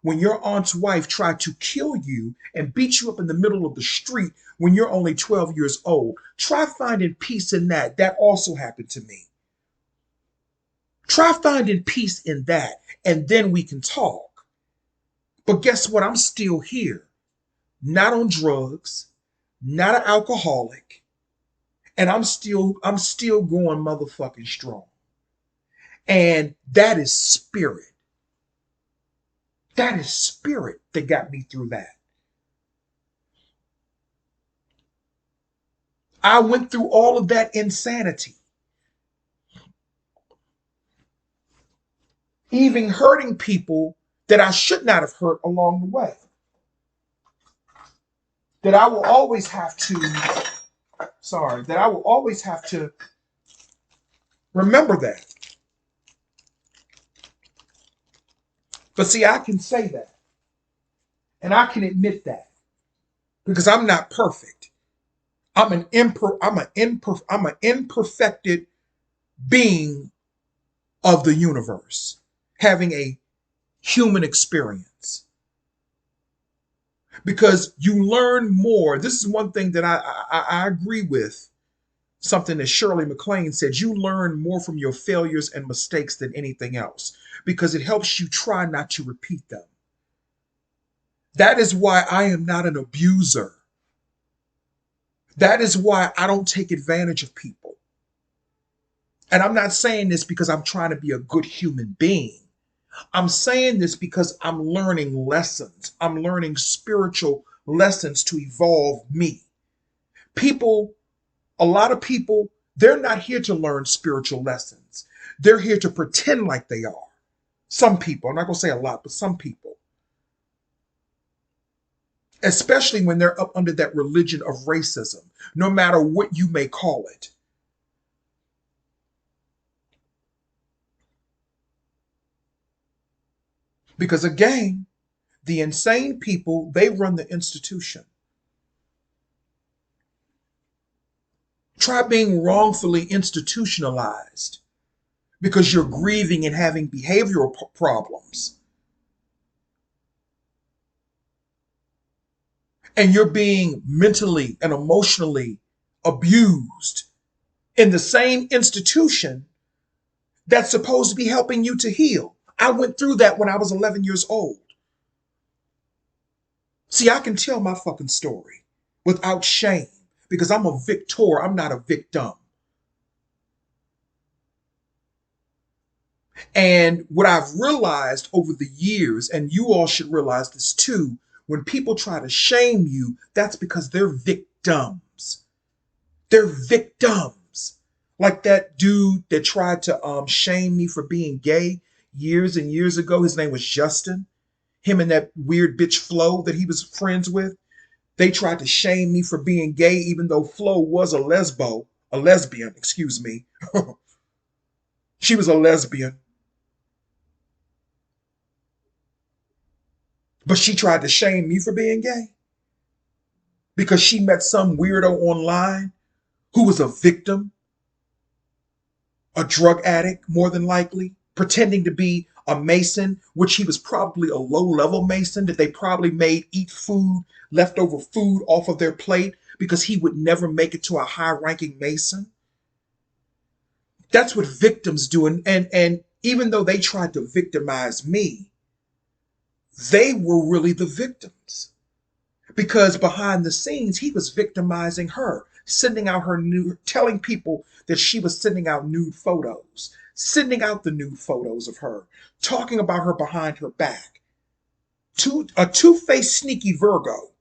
when your aunt's wife tried to kill you and beat you up in the middle of the street when you're only 12 years old. Try finding peace in that. That also happened to me. Try finding peace in that, and then we can talk. But guess what? I'm still here. Not on drugs, not an alcoholic, and I'm still going motherfucking strong. And that is spirit. That is spirit that got me through that. I went through all of that insanity, even hurting people that I should not have hurt along the way. That I will always have to, that I will always have to remember that. But see, I can say that and I can admit that because I'm not perfect. I'm an imperfected being of the universe, having a human experience. Because you learn more. This is one thing that I agree with. Something that Shirley MacLaine said: you learn more from your failures and mistakes than anything else because it helps you try not to repeat them. That is why I am not an abuser. That is why I don't take advantage of people. And I'm not saying this because I'm trying to be a good human being. I'm saying this because I'm learning lessons. I'm learning spiritual lessons to evolve me. People, a lot of people, they're not here to learn spiritual lessons. They're here to pretend like they are. Some people, I'm not going to say a lot, but some people, especially when they're up under that religion of racism, no matter what you may call it. Because again, the insane people, they run the institution. Try being wrongfully institutionalized because you're grieving and having behavioral problems. And you're being mentally and emotionally abused in the same institution that's supposed to be helping you to heal. I went through that when I was 11 years old. See, I can tell my fucking story without shame because I'm a victor, I'm not a victim. And what I've realized over the years, and you all should realize this too, when people try to shame you, that's because they're victims. They're victims. Like that dude that tried to shame me for being gay years and years ago. His name was Justin. Him and that weird bitch Flo that he was friends with. They tried to shame me for being gay, even though Flo was a lesbian, excuse me. She was a lesbian. But she tried to shame me for being gay because she met some weirdo online who was a victim, a drug addict, more than likely, pretending to be a Mason, which he was probably a low level Mason that they probably made eat food, leftover food off of their plate because he would never make it to a high ranking Mason. That's what victims do. And even though they tried to victimize me, they were really the victims because behind the scenes, he was victimizing her, sending out her nude, telling people that she was sending out nude photos, sending out the nude photos of her, talking about her behind her back. A two-faced sneaky Virgo.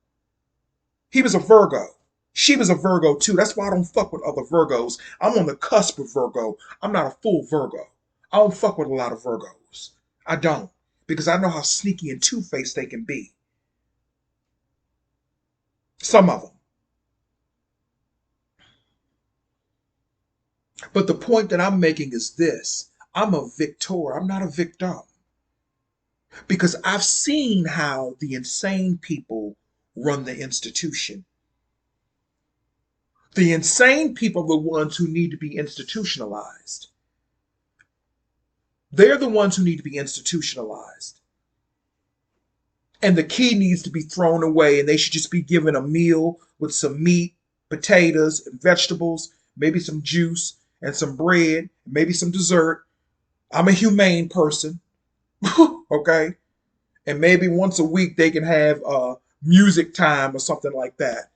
He was a Virgo. She was a Virgo too. That's why I don't fuck with other Virgos. I'm on the cusp of Virgo. I'm not a full Virgo. I don't fuck with a lot of Virgos. I don't. Because I know how sneaky and two-faced they can be. Some of them. But the point that I'm making is this. I'm a victor. I'm not a victim. Because I've seen how the insane people run the institution. The insane people are the ones who need to be institutionalized. They're the ones who need to be institutionalized. And the key needs to be thrown away, and they should just be given a meal with some meat, potatoes, and vegetables, maybe some juice and some bread, maybe some dessert. I'm a humane person, okay? And maybe once a week they can have music time or something like that.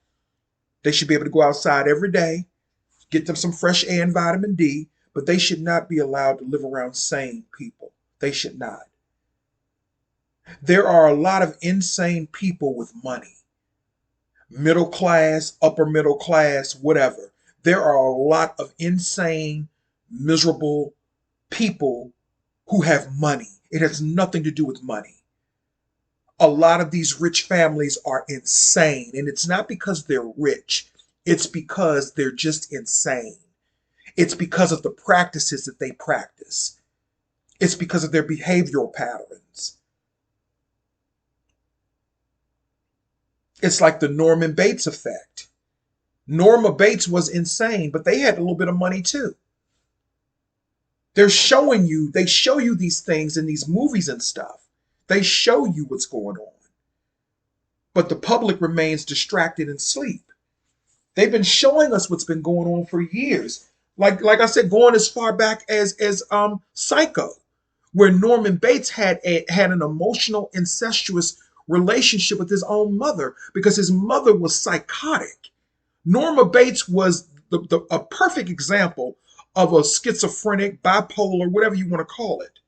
They should be able to go outside every day, get them some fresh air and vitamin D, but they should not be allowed to live around sane people. They should not. There are a lot of insane people with money, middle class, upper middle class, whatever. There are a lot of insane, miserable people who have money. It has nothing to do with money. A lot of these rich families are insane, and it's not because they're rich, it's because they're just insane. It's because of the practices that they practice, it's because of their behavioral patterns. It's like the Norman Bates effect. Norma Bates was insane, but they had a little bit of money too. They show you these things in these movies and stuff. They show you what's going on. But the public remains distracted and asleep. They've been showing us what's been going on for years. Like I said, going as far back as Psycho, where Norman Bates had an emotional, incestuous relationship with his own mother because his mother was psychotic. Norma Bates was a perfect example of a schizophrenic, bipolar, whatever you want to call it.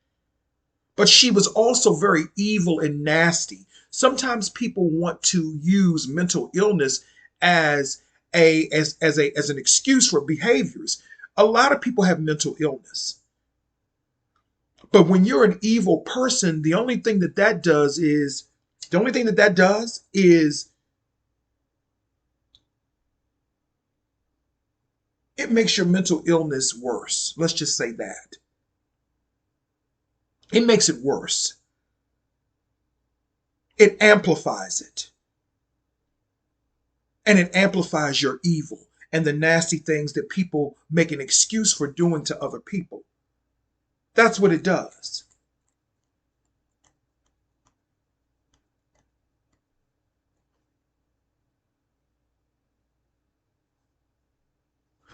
But she was also very evil and nasty. Sometimes people want to use mental illness as as an excuse for behaviors. A lot of people have mental illness. But when you're an evil person, the only thing that that does is, the only thing that that does is it makes your mental illness worse. Let's just say that. It makes it worse. It amplifies it. And it amplifies your evil and the nasty things that people make an excuse for doing to other people. That's what it does.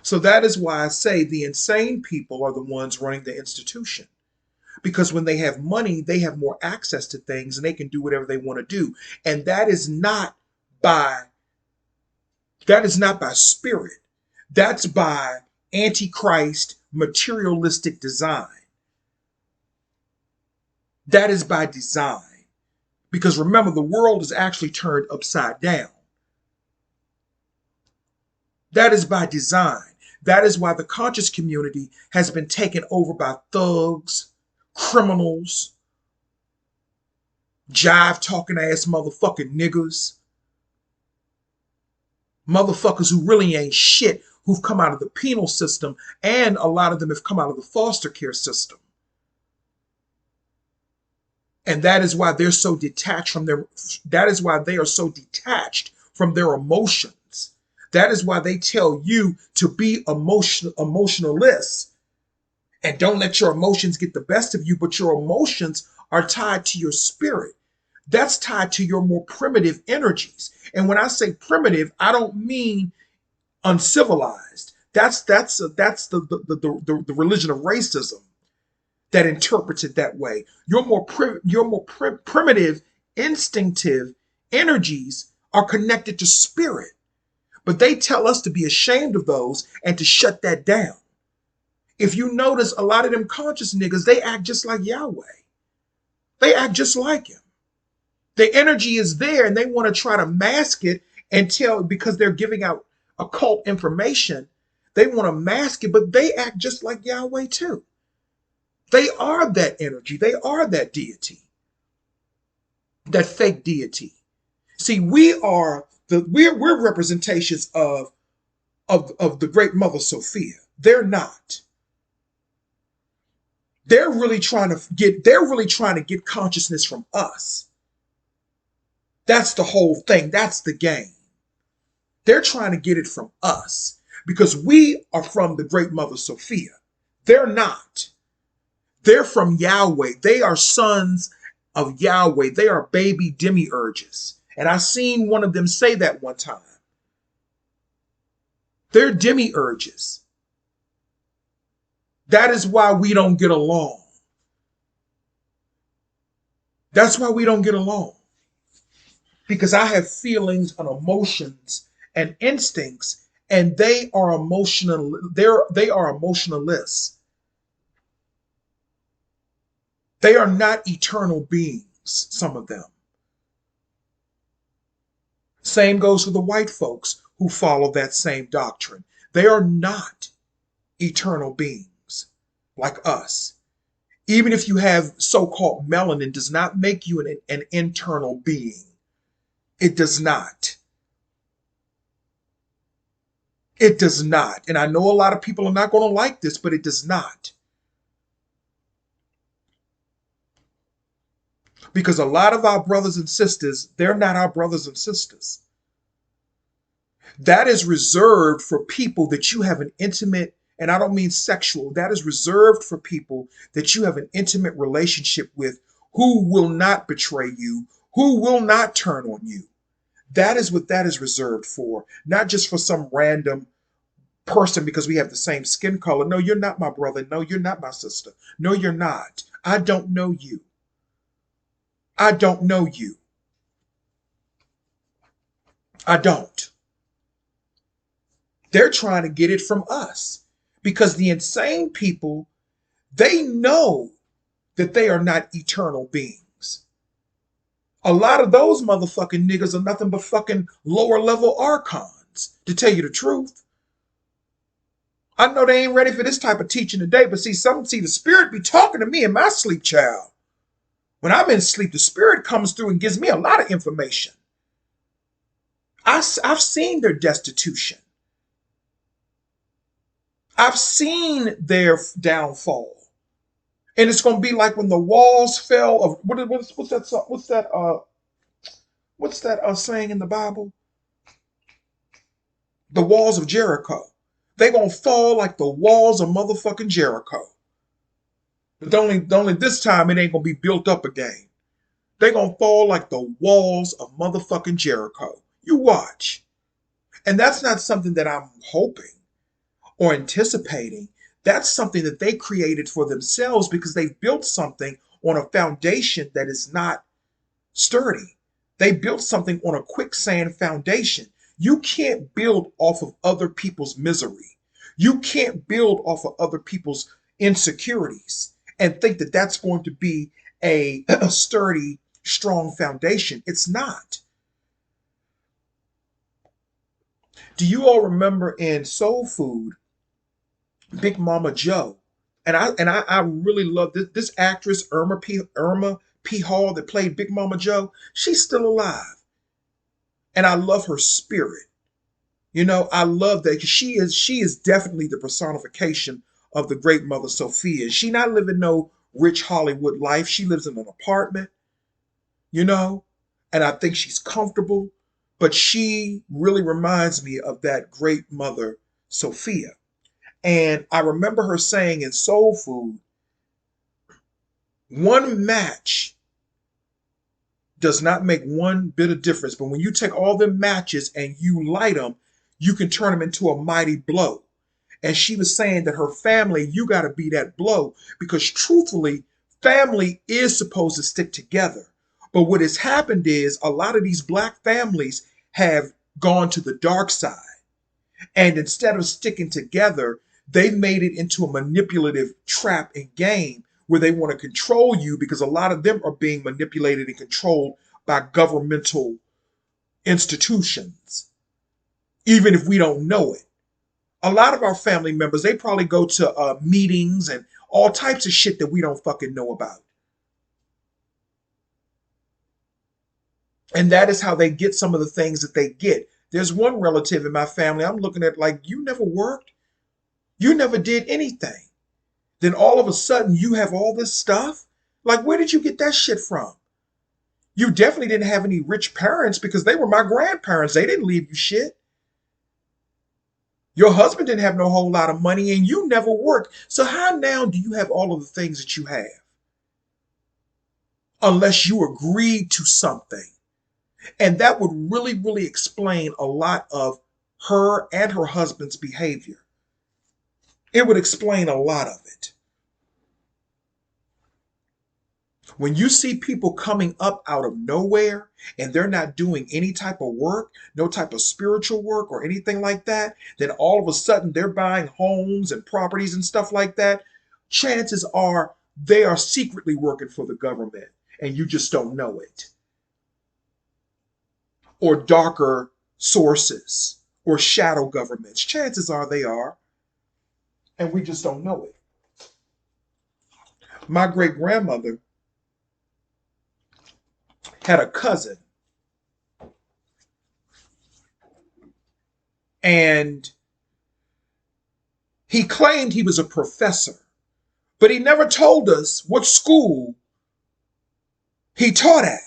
So that is why I say the insane people are the ones running the institution. Because when they have money, they have more access to things and they can do whatever they want to do. And by that is not by spirit. That's by antichrist materialistic design. That is by design. Because remember, the world is actually turned upside down. That is by design. That is why the conscious community has been taken over by thugs, criminals, jive talking ass motherfucking niggas, motherfuckers who really ain't shit, who've come out of the penal system, and a lot of them have come out of the foster care system. And that is why they're so detached from their, that is why they are so detached from their emotions. That is why they tell you to be emotionalist and don't let your emotions get the best of you, but your emotions are tied to your spirit. That's tied to your more primitive energies. And when I say primitive, I don't mean uncivilized. That's the religion of racism that interprets it that way. Your more primitive, instinctive energies are connected to spirit, but they tell us to be ashamed of those and to shut that down. If you notice, a lot of them conscious niggas, they act just like Yahweh. They act just like him. The energy is there and they want to try to mask it and tell, because they're giving out occult information, they want to mask it, but they act just like Yahweh too. They are that energy. They are that deity, that fake deity. See, we're representations of the great Mother Sophia. They're not. They're really trying to get consciousness from us. That's the whole thing. That's the game. They're trying to get it from us because we are from the great Mother Sophia. They're not. They're from Yahweh. They are sons of Yahweh. They are baby demiurges. And I seen one of them say that one time. They're demiurges. That is why we don't get along. That's why we don't get along. Because I have feelings and emotions and instincts, and they are emotionalists. They are not eternal beings, some of them. Same goes for the white folks who follow that same doctrine. They are not eternal beings like us. Even if you have so-called melanin, does not make you an internal being. It does not. It does not. And I know a lot of people are not going to like this, but it does not. Because a lot of our brothers and sisters, they're not our brothers and sisters. That is reserved for people that you have an intimate, and I don't mean sexual, that is reserved for people that you have an intimate relationship with, who will not betray you, who will not turn on you. That is what that is reserved for, not just for some random person because we have the same skin color. No, you're not my brother. No, you're not my sister. No, you're not. I don't know you. I don't know you. I don't. They're trying to get it from us because the insane people, they know that they are not eternal beings. A lot of those motherfucking niggas are nothing but fucking lower level archons, to tell you the truth. I know they ain't ready for this type of teaching today, but see, the spirit be talking to me in my sleep, child. When I'm in sleep, the spirit comes through and gives me a lot of information. I've seen their destitution. I've seen their downfall. And it's going to be like when the walls fell of what's that saying in the Bible? The walls of Jericho. They going to fall like the walls of motherfucking Jericho. But only this time it ain't going to be built up again. They going to fall like the walls of motherfucking Jericho. You watch. And that's not something that I'm hoping or anticipating. That's something that they created for themselves because they've built something on a foundation that is not sturdy. They built something on a quicksand foundation. You can't build off of other people's misery. You can't build off of other people's insecurities and think that that's going to be a sturdy, strong foundation. It's not. Do you all remember in Soul Food, Big Mama Joe? And I really love this actress Irma P. Hall that played Big Mama Joe. She's still alive, and I love her spirit. I love that because she is definitely the personification of the great mother Sophia. She not living no rich Hollywood life. She lives in an apartment, you know, and I think she's comfortable. But she really reminds me of that great mother Sophia. And I remember her saying in Soul Food, one match does not make one bit of difference. But when you take all the matches and you light them, you can turn them into a mighty blow. And she was saying that her family, you got to be that blow because truthfully, family is supposed to stick together. But what has happened is a lot of these black families have gone to the dark side. And instead of sticking together, they made it into a manipulative trap and game where they want to control you because a lot of them are being manipulated and controlled by governmental institutions, even if we don't know it. A lot of our family members, they probably go to meetings and all types of shit that we don't fucking know about. And that is how they get some of the things that they get. There's one relative in my family I'm looking at like, you never worked? You never did anything. Then all of a sudden you have all this stuff? Like, where did you get that shit from? You definitely didn't have any rich parents because they were my grandparents. They didn't leave you shit. Your husband didn't have no whole lot of money and you never worked. So how now do you have all of the things that you have? Unless you agreed to something. And that would really, really explain a lot of her and her husband's behavior. It would explain a lot of it. When you see people coming up out of nowhere and they're not doing any type of work, no type of spiritual work or anything like that, then all of a sudden they're buying homes and properties and stuff like that. Chances are they are secretly working for the government and you just don't know it. Or darker sources or shadow governments. Chances are they are, and we just don't know it. My great grandmother had a cousin, and he claimed he was a professor, but he never told us what school he taught at.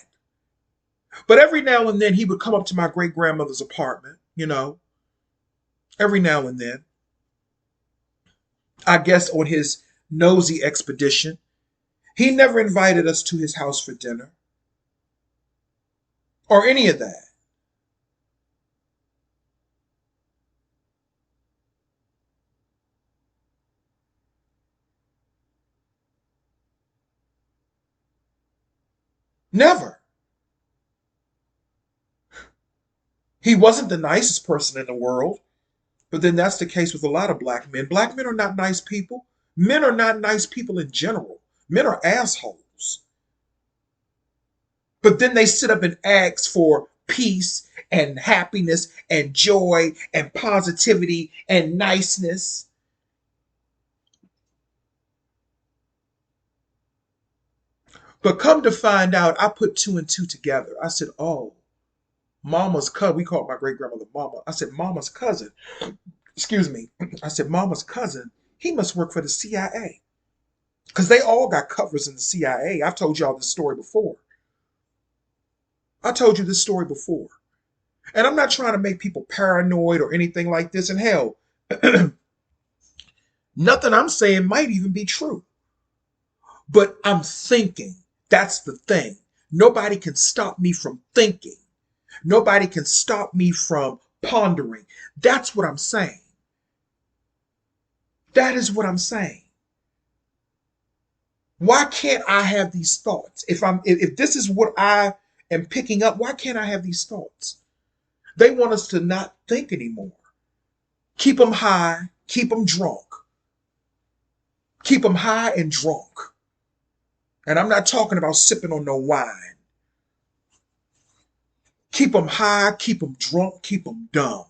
But every now and then he would come up to my great grandmother's apartment, every now and then. I guess on his nosy expedition. He never invited us to his house for dinner or any of that. Never. He wasn't the nicest person in the world, but then that's the case with a lot of black men. Black men are not nice people. Men are not nice people in general. Men are assholes. But then they sit up and ask for peace and happiness and joy and positivity and niceness. But come to find out, I put two and two together. I said, oh, Mama's cousin. We called my great grandmother Mama. I said, Mama's cousin. Excuse me. I said, Mama's cousin. He must work for the CIA. Because they all got covers in the CIA. I've told y'all this story before. I told you this story before. And I'm not trying to make people paranoid or anything like this. And hell, nothing I'm saying might even be true. But I'm thinking. That's the thing. Nobody can stop me from thinking. Nobody can stop me from pondering. That's what I'm saying. That is what I'm saying. Why can't I have these thoughts? If this is what I am picking up, why can't I have these thoughts? They want us to not think anymore. Keep them high, keep them drunk. Keep them high and drunk. And I'm not talking about sipping on no wine. Keep them high, keep them drunk, keep them dumb.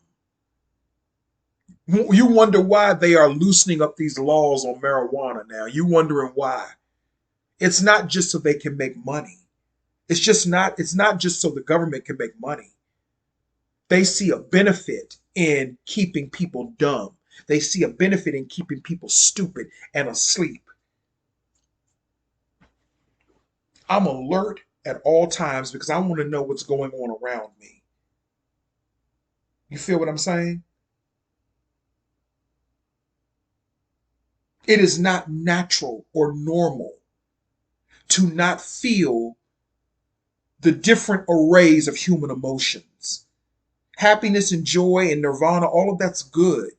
You wonder why they are loosening up these laws on marijuana now. You wondering why. It's not just so they can make money. It's not just so the government can make money. They see a benefit in keeping people dumb. They see a benefit in keeping people stupid and asleep. I'm alert at all times because I want to know what's going on around me. You feel what I'm saying? It is not natural or normal to not feel the different arrays of human emotions. Happiness and joy and nirvana, all of that's good.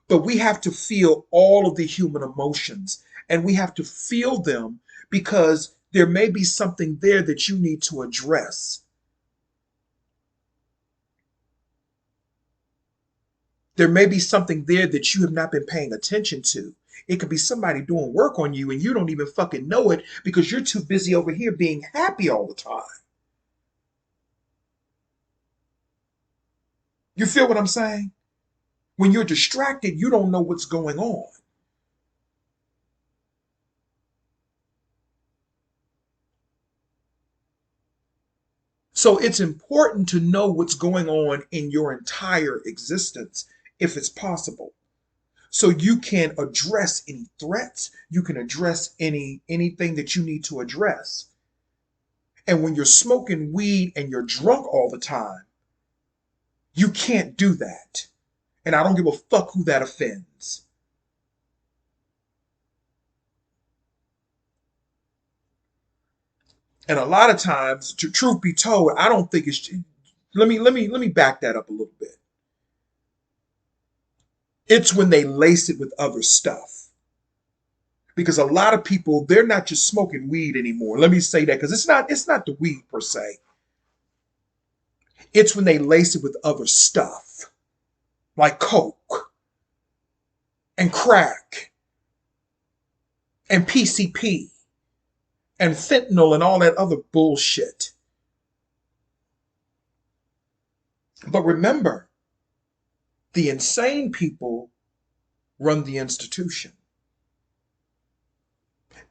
But we have to feel all of the human emotions and we have to feel them because there may be something there that you need to address. There may be something there that you have not been paying attention to. It could be somebody doing work on you and you don't even fucking know it because you're too busy over here being happy all the time. You feel what I'm saying? When you're distracted, you don't know what's going on. So it's important to know what's going on in your entire existence if it's possible. So you can address any threats, you can address anything that you need to address. And when you're smoking weed and you're drunk all the time, you can't do that. And I don't give a fuck who that offends. And a lot of times, to truth be told, I don't think it's. Let me back that up a little bit. It's when they lace it with other stuff. Because a lot of people, they're not just smoking weed anymore. Let me say that because it's not the weed per se. It's when they lace it with other stuff, like coke and crack and PCP and fentanyl and all that other bullshit. But remember, the insane people run the institution.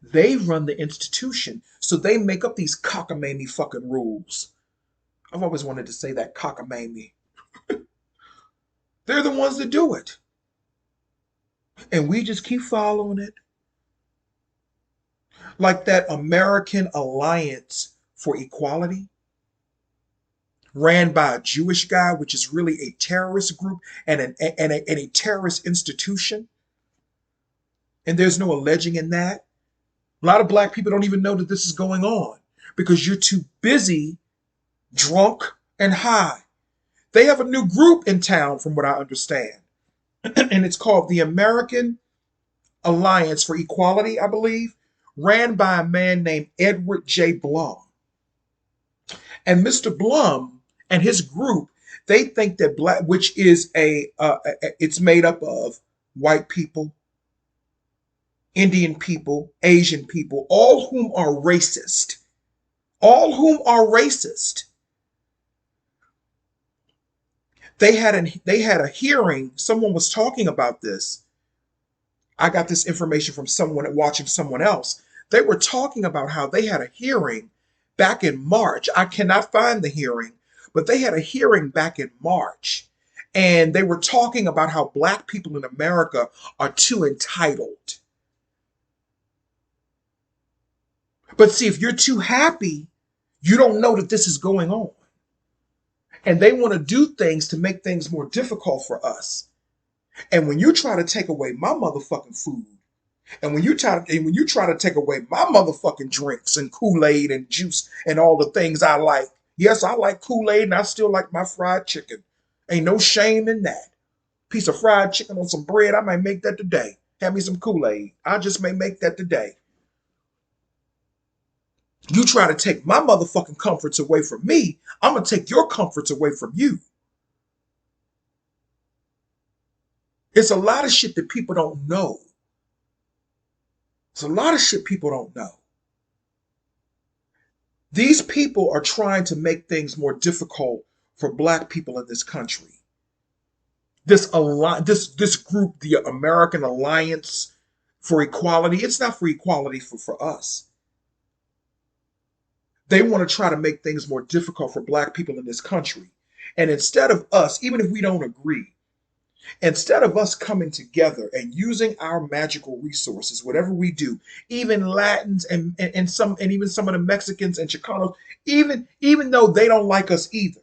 They run the institution, so they make up these cockamamie fucking rules. I've always wanted to say that, cockamamie. They're the ones that do it. And we just keep following it. Like that American Alliance for Equality, ran by a Jewish guy, which is really a terrorist group and a terrorist institution. And there's no alleging in that. A lot of black people don't even know that this is going on because you're too busy, drunk, and high. They have a new group in town, from what I understand. And it's called the American Alliance for Equality, I believe, ran by a man named Edward J. Blum. And Mr. Blum and his group, they think that black, which is it's made up of white people, Indian people, Asian people, all whom are racist. All whom are racist. They had a hearing. Someone was talking about this. I got this information from someone watching someone else. They were talking about how they had a hearing back in March. I cannot find the hearing, but they had a hearing back in March. And they were talking about how black people in America are too entitled. But see, if you're too happy, you don't know that this is going on. And they want to do things to make things more difficult for us. And when you try to take away my motherfucking food, and when you try to take away my motherfucking drinks and Kool-Aid and juice and all the things I like. Yes, I like Kool-Aid and I still like my fried chicken. Ain't no shame in that. Piece of fried chicken on some bread, I might make that today. Have me some Kool-Aid. I just may make that today. You try to take my motherfucking comforts away from me, I'm gonna take your comforts away from you. It's a lot of shit that people don't know. It's a lot of shit people don't know. These people are trying to make things more difficult for black people in this country. This group, the American Alliance for Equality, it's not for equality for us. They want to try to make things more difficult for black people in this country. And instead of us, even if we don't agree, instead of us coming together and using our magical resources, whatever we do, even Latins and even some of the Mexicans and Chicanos, even though they don't like us either,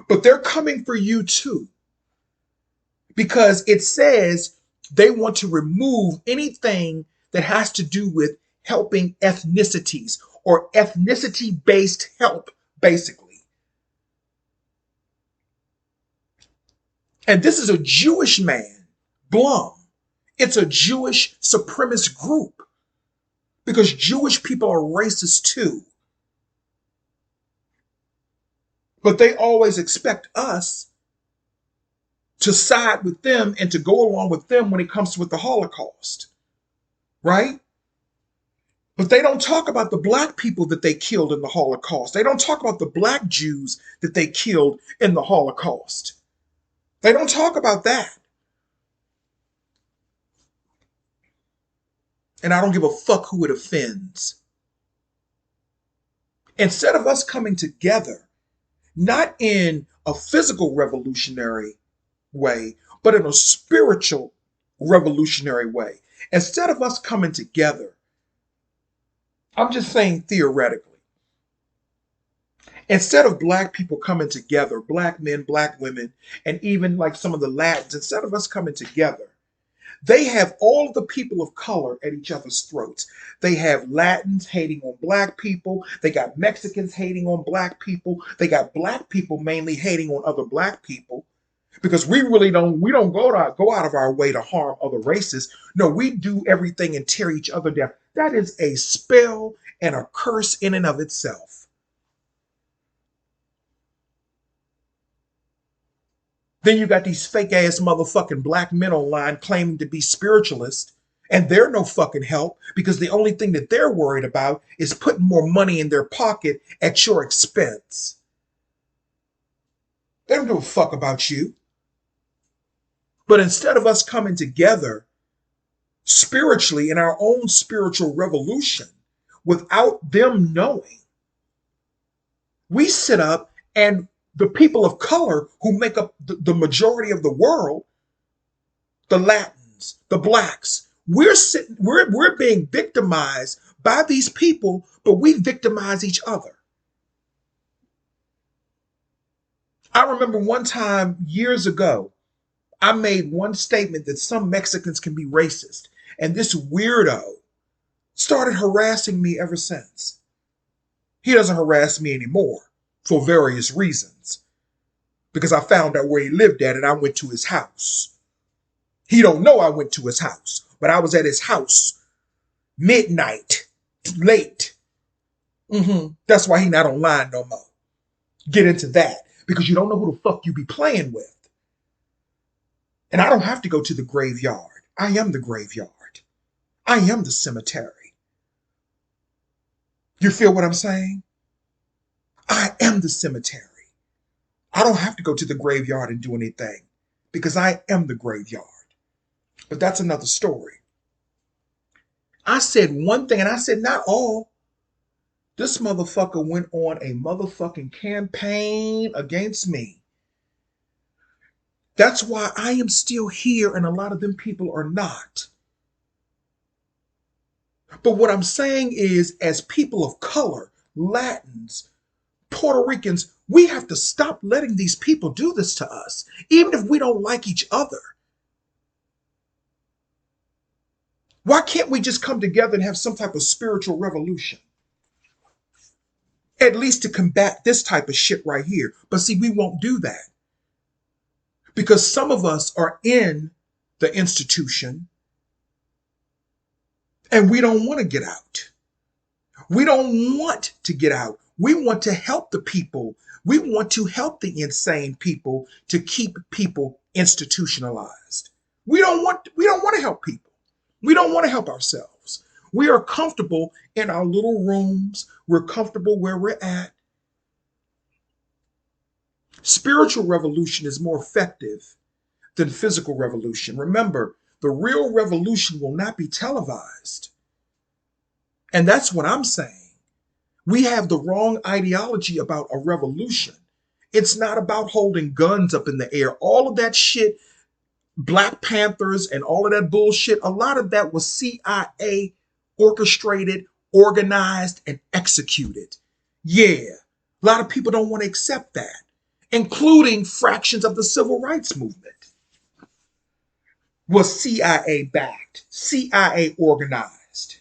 but they're coming for you too. Because it says they want to remove anything that has to do with helping ethnicities or ethnicity-based help, basically. And this is a Jewish man, Blum. It's a Jewish supremacist group because Jewish people are racist too. But they always expect us to side with them and to go along with them when it comes with the Holocaust, right? But they don't talk about the black people that they killed in the Holocaust. They don't talk about the black Jews that they killed in the Holocaust. They don't talk about that. And I don't give a fuck who it offends. Instead of us coming together, not in a physical revolutionary way, but in a spiritual revolutionary way, instead of us coming together, I'm just saying theoretically, instead of black people coming together, black men, black women, and even like some of the Latins, instead of us coming together, they have all of the people of color at each other's throats. They have Latins hating on black people. They got Mexicans hating on black people. They got black people mainly hating on other black people because we don't go out of our way to harm other races. No, we do everything and tear each other down. That is a spell and a curse in and of itself. Then you got these fake ass motherfucking black men online claiming to be spiritualists, and they're no fucking help because the only thing that they're worried about is putting more money in their pocket at your expense. They don't give a fuck about you. But instead of us coming together spiritually in our own spiritual revolution without them knowing, we sit up and the people of color who make up the majority of the world, the Latins, the blacks, we're being victimized by these people, but we victimize each other. I remember one time years ago, I made one statement that some Mexicans can be racist, and this weirdo started harassing me ever since. He doesn't harass me anymore for various reasons. Because I found out where he lived at and I went to his house. He don't know I went to his house, but I was at his house midnight, late. That's why he not online no more. Get into that because you don't know who the fuck you be playing with. And I don't have to go to the graveyard. I am the graveyard. I am the cemetery. You feel what I'm saying? I am the cemetery. I don't have to go to the graveyard and do anything because I am the graveyard. But that's another story. I said one thing, and I said not all. This motherfucker went on a motherfucking campaign against me. That's why I am still here, and a lot of them people are not. But what I'm saying is, as people of color, Latins, Puerto Ricans, we have to stop letting these people do this to us, even if we don't like each other. Why can't we just come together and have some type of spiritual revolution? At least to combat this type of shit right here. But see, we won't do that because some of us are in the institution and we don't want to get out. We don't want to get out. We want to help the people. We want to help the insane people to keep people institutionalized. We don't want to help people. We don't want to help ourselves. We are comfortable in our little rooms. We're comfortable where we're at. Spiritual revolution is more effective than physical revolution. Remember, the real revolution will not be televised. And that's what I'm saying. We have the wrong ideology about a revolution. It's not about holding guns up in the air. All of that shit, Black Panthers and all of that bullshit, a lot of that was CIA orchestrated, organized, and executed. Yeah, a lot of people don't want to accept that, including fractions of the civil rights movement. Was CIA backed, CIA organized.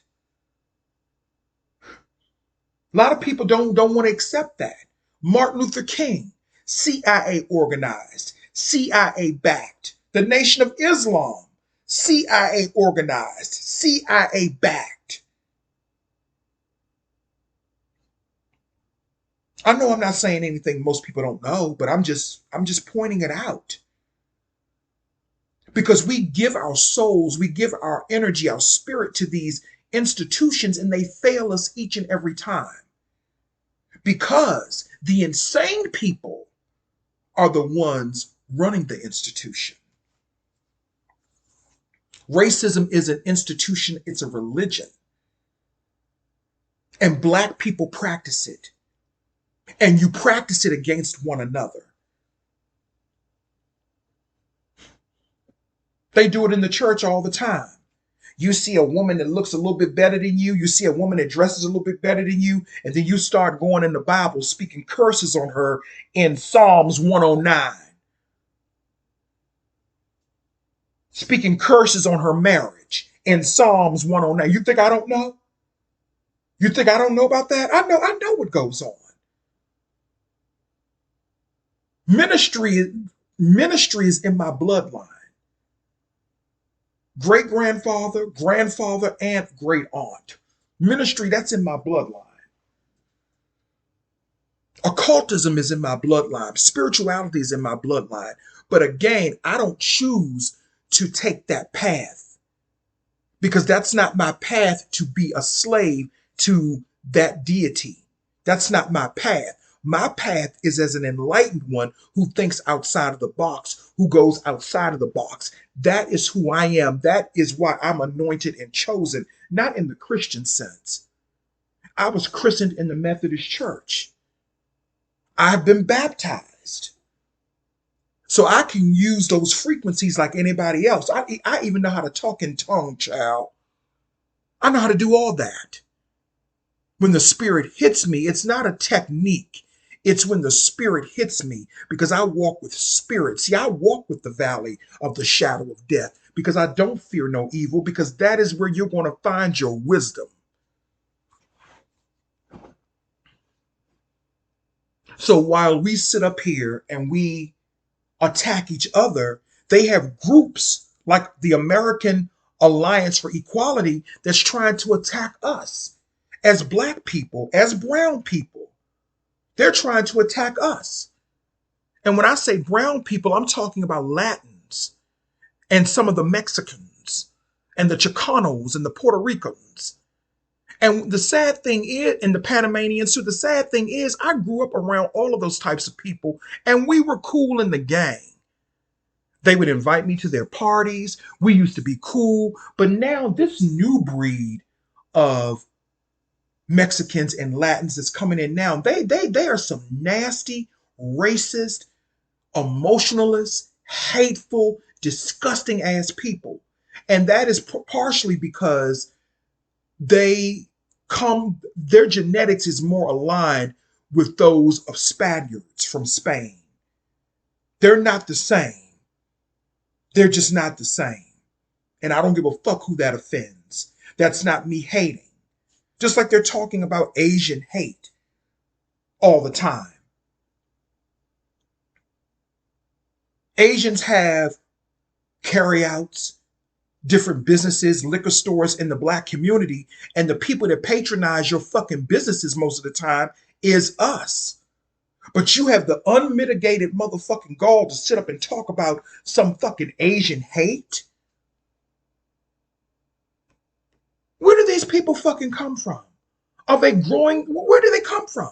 A lot of people don't want to accept that. Martin Luther King, CIA organized, CIA backed. The Nation of Islam, CIA organized, CIA backed. I know I'm not saying anything most people don't know, but I'm just pointing it out. Because we give our souls, we give our energy, our spirit to these institutions, and they fail us each and every time. Because the insane people are the ones running the institution. Racism is an institution, it's a religion. And Black people practice it. And you practice it against one another. They do it in the church all the time. You see a woman that looks a little bit better than you. You see a woman that dresses a little bit better than you. And then you start going in the Bible, speaking curses on her in Psalms 109. Speaking curses on her marriage in Psalms 109. You think I don't know? You think I don't know about that? I know what goes on. Ministry is in my bloodline. Great grandfather, grandfather, aunt, great aunt. Ministry, that's in my bloodline. Occultism is in my bloodline. Spirituality is in my bloodline. But again, I don't choose to take that path because that's not my path to be a slave to that deity. That's not my path. My path is as an enlightened one who thinks outside of the box, who goes outside of the box. That is who I am. That is why I'm anointed and chosen, not in the Christian sense. I was christened in the Methodist Church. I've been baptized. So I can use those frequencies like anybody else. I even know how to talk in tongue, child. I know how to do all that. When the spirit hits me, it's not a technique. It's when the spirit hits me because I walk with spirit. See, I walk with the valley of the shadow of death because I don't fear no evil because that is where you're going to find your wisdom. So while we sit up here and we attack each other, they have groups like the American Alliance for Equality that's trying to attack us as Black people, as brown people. They're trying to attack us. And when I say brown people, I'm talking about Latins and some of the Mexicans and the Chicanos and the Puerto Ricans. And the sad thing is, and the Panamanians too, the sad thing is, I grew up around all of those types of people and we were cool in the gang. They would invite me to their parties. We used to be cool. But now this new breed of Mexicans and Latins that's coming in now. They are some nasty, racist, emotionalist, hateful, disgusting ass people. And that is partially because their genetics is more aligned with those of Spaniards from Spain. They're not the same. They're just not the same. And I don't give a fuck who that offends. That's not me hating. Just like they're talking about Asian hate all the time. Asians have carryouts, different businesses, liquor stores in the black community, and the people that patronize your fucking businesses most of the time is us. But you have the unmitigated motherfucking gall to sit up and talk about some fucking Asian hate? Where do these people fucking come from? Are they growing? Where do they come from?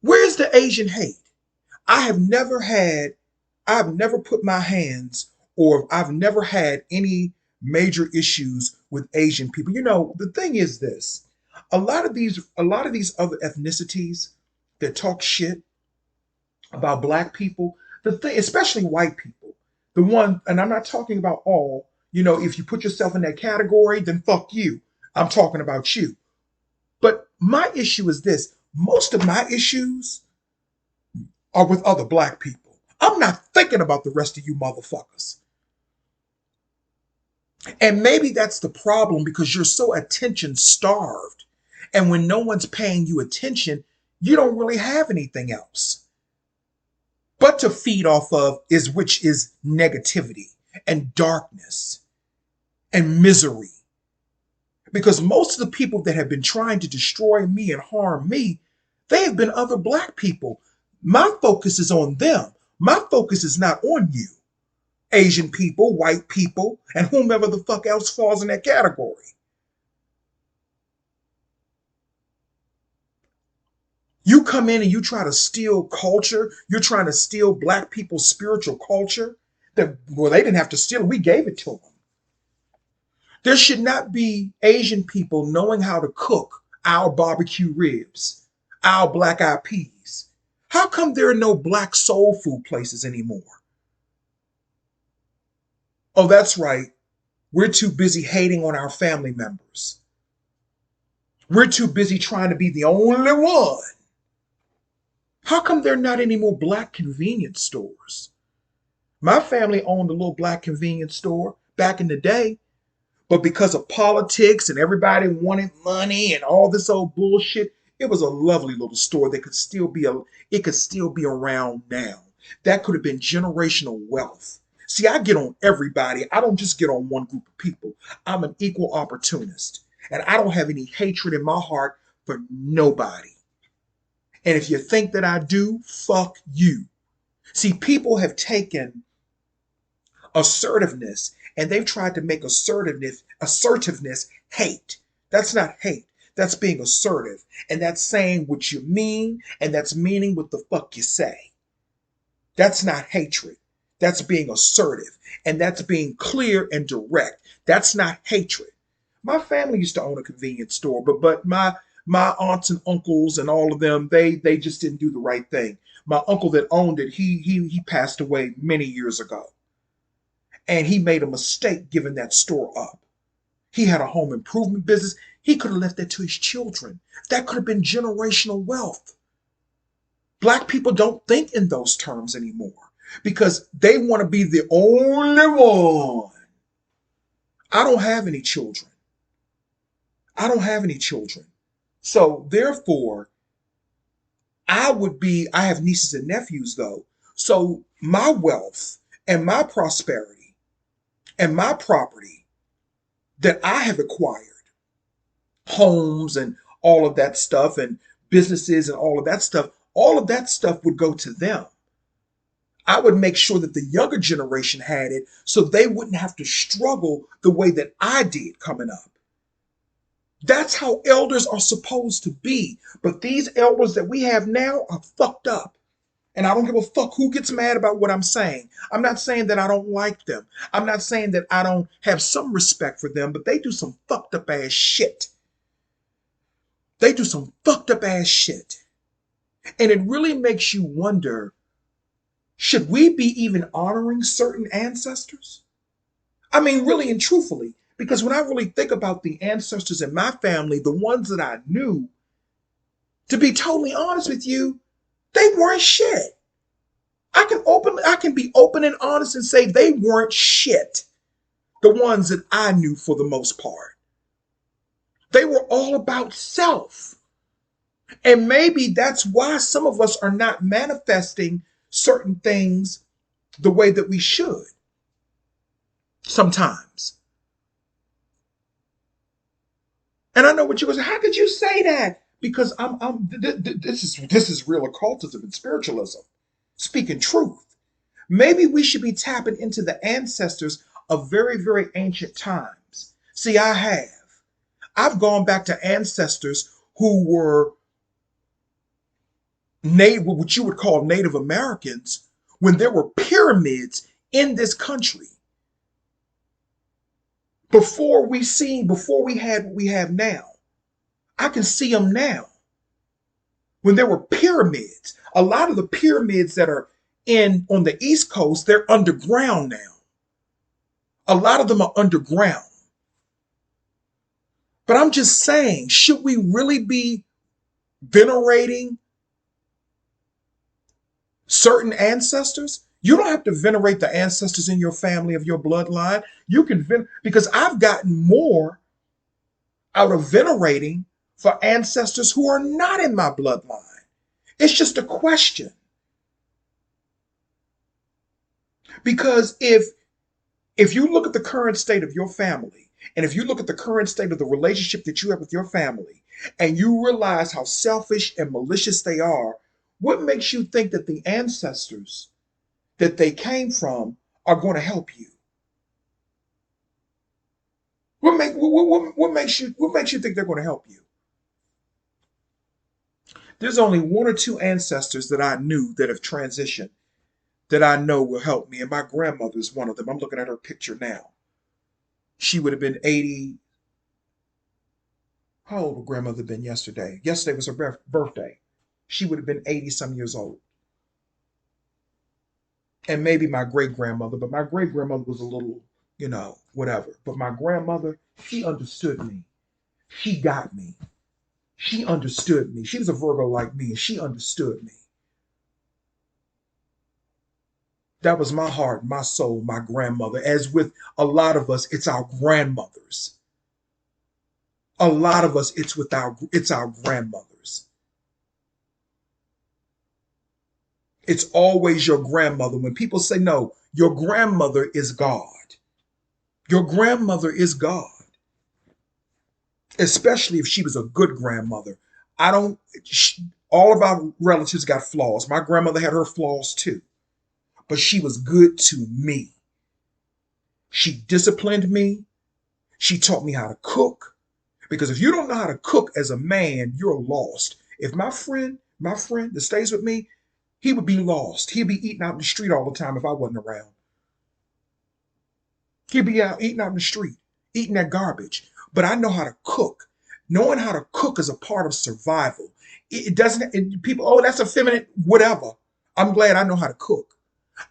Where's the Asian hate? I have never had, I've never put my hands or I've never had any major issues with Asian people. You know, the thing is this. A lot of these other ethnicities that talk shit about black people, the thing, especially white people, the one, and I'm not talking about all, you know, if you put yourself in that category, then fuck you. I'm talking about you. But my issue is this. Most of my issues are with other black people. I'm not thinking about the rest of you motherfuckers. And maybe that's the problem because you're so attention starved. And when no one's paying you attention, you don't really have anything else but to feed off of, is which is negativity and darkness and misery. Because most of the people that have been trying to destroy me and harm me, they have been other black people. My focus is on them. My focus is not on you. Asian people, white people, and whomever the fuck else falls in that category. You come in and you try to steal culture. You're trying to steal black people's spiritual culture. That, well, they didn't have to steal it. We gave it to them. There should not be Asian people knowing how to cook our barbecue ribs, our black eyed peas. How come there are no black soul food places anymore? Oh, that's right. We're too busy hating on our family members. We're too busy trying to be the only one. How come there are not any more black convenience stores? My family owned a little black convenience store back in the day, but because of politics and everybody wanted money and all this old bullshit, it was a lovely little store that it could still be around now. That could have been generational wealth. See, I get on everybody. I don't just get on one group of people. I'm an equal opportunist. And I don't have any hatred in my heart for nobody. And if you think that I do, fuck you. See, people have taken assertiveness and they've tried to make assertiveness hate. That's not hate. That's being assertive. And that's saying what you mean, and that's meaning what the fuck you say. That's not hatred. That's being assertive. And that's being clear and direct. That's not hatred. My family used to own a convenience store, but my aunts and uncles and all of them, they just didn't do the right thing. My uncle that owned it, he passed away many years ago. And he made a mistake giving that store up. He had a home improvement business. He could have left that to his children. That could have been generational wealth. Black people don't think in those terms anymore because they want to be the only one. I don't have any children. I don't have any children. So therefore, I have nieces and nephews though. So my wealth and my prosperity and my property that I have acquired, homes and all of that stuff, and businesses and all of that stuff would go to them. I would make sure that the younger generation had it so they wouldn't have to struggle the way that I did coming up. That's how elders are supposed to be. But these elders that we have now are fucked up. And I don't give a fuck who gets mad about what I'm saying. I'm not saying that I don't like them. I'm not saying that I don't have some respect for them, but they do some fucked up ass shit. They do some fucked up ass shit. And it really makes you wonder, should we be even honoring certain ancestors? I mean, really and truthfully, because when I really think about the ancestors in my family, the ones that I knew, to be totally honest with you, they weren't shit. I can be open and honest and say they weren't shit. The ones that I knew for the most part. They were all about self. And maybe that's why some of us are not manifesting certain things the way that we should sometimes. And I know what you was. How could you say that? Because this is real occultism and spiritualism, speaking truth. Maybe we should be tapping into the ancestors of very, very ancient times. See, I have. I've gone back to ancestors who were native, what you would call Native Americans, when there were pyramids in this country. Before we had what we have now. I can see them now. When there were pyramids, a lot of the pyramids that are in on the East Coast, they're underground now. A lot of them are underground. But I'm just saying, should we really be venerating certain ancestors? You don't have to venerate the ancestors in your family of your bloodline. You can because I've gotten more out of venerating for ancestors who are not in my bloodline. It's just a question. Because if you look at the current state of your family, and if you look at the current state of the relationship that you have with your family, and you realize how selfish and malicious they are, what makes you think that the ancestors that they came from are going to help you? What makes you think they're going to help you? There's only one or two ancestors that I knew that have transitioned that I know will help me, and my grandmother is one of them. I'm looking at her picture now. She would have been 80. How old would grandmother been yesterday? Yesterday was her birthday. She would have been 80 some years old. And maybe my great grandmother, but my great grandmother was a little, whatever. But my grandmother, she understood me. She got me. She understood me. She was a Virgo like me, and she understood me. That was my heart, my soul, my grandmother. As with a lot of us, it's our grandmothers. A lot of us, it's our grandmothers. It's always your grandmother. When people say no, your grandmother is God. Your grandmother is God. Especially if she was a good grandmother. I don't, all of our relatives got flaws. My grandmother had her flaws too, but she was good to me. She disciplined me. She taught me how to cook. Because if you don't know how to cook as a man, you're lost. If my friend that stays with me, he would be lost. He'd be eating out in the street all the time if I wasn't around. He'd be out eating out in the street, eating that garbage. But I know how to cook. Knowing how to cook is a part of survival. It doesn't, people, oh, that's effeminate, whatever. I'm glad I know how to cook.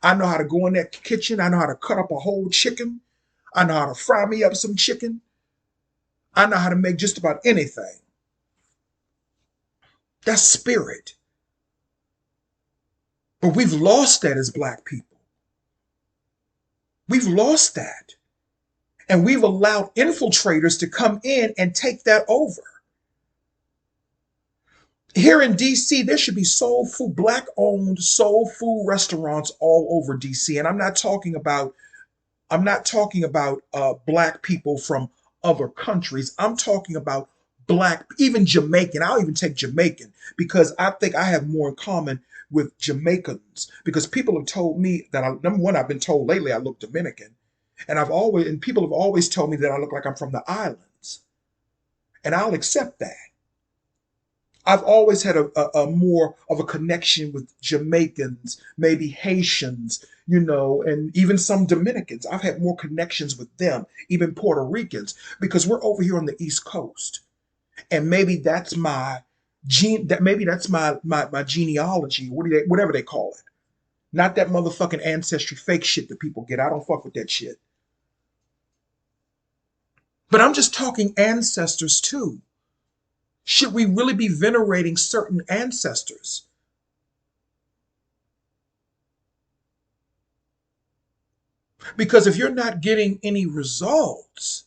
I know how to go in that kitchen. I know how to cut up a whole chicken. I know how to fry me up some chicken. I know how to make just about anything. That's spirit. But we've lost that as Black people. We've lost that. And we've allowed infiltrators to come in and take that over. Here in DC, there should be soul food, Black owned soul food restaurants all over DC. And I'm not talking about Black people from other countries. I'm talking about Black, even Jamaican. I'll even take Jamaican because I think I have more in common with Jamaicans because people have told me that number one, I've been told lately I look Dominican. And people have always told me that I look like I'm from the islands. And I'll accept that. I've always had a more of a connection with Jamaicans, maybe Haitians, and even some Dominicans. I've had more connections with them, even Puerto Ricans, because we're over here on the East Coast. And maybe that's my maybe that's my genealogy, whatever they call it. Not that motherfucking ancestry fake shit that people get. I don't fuck with that shit. But I'm just talking ancestors too. Should we really be venerating certain ancestors? Because if you're not getting any results,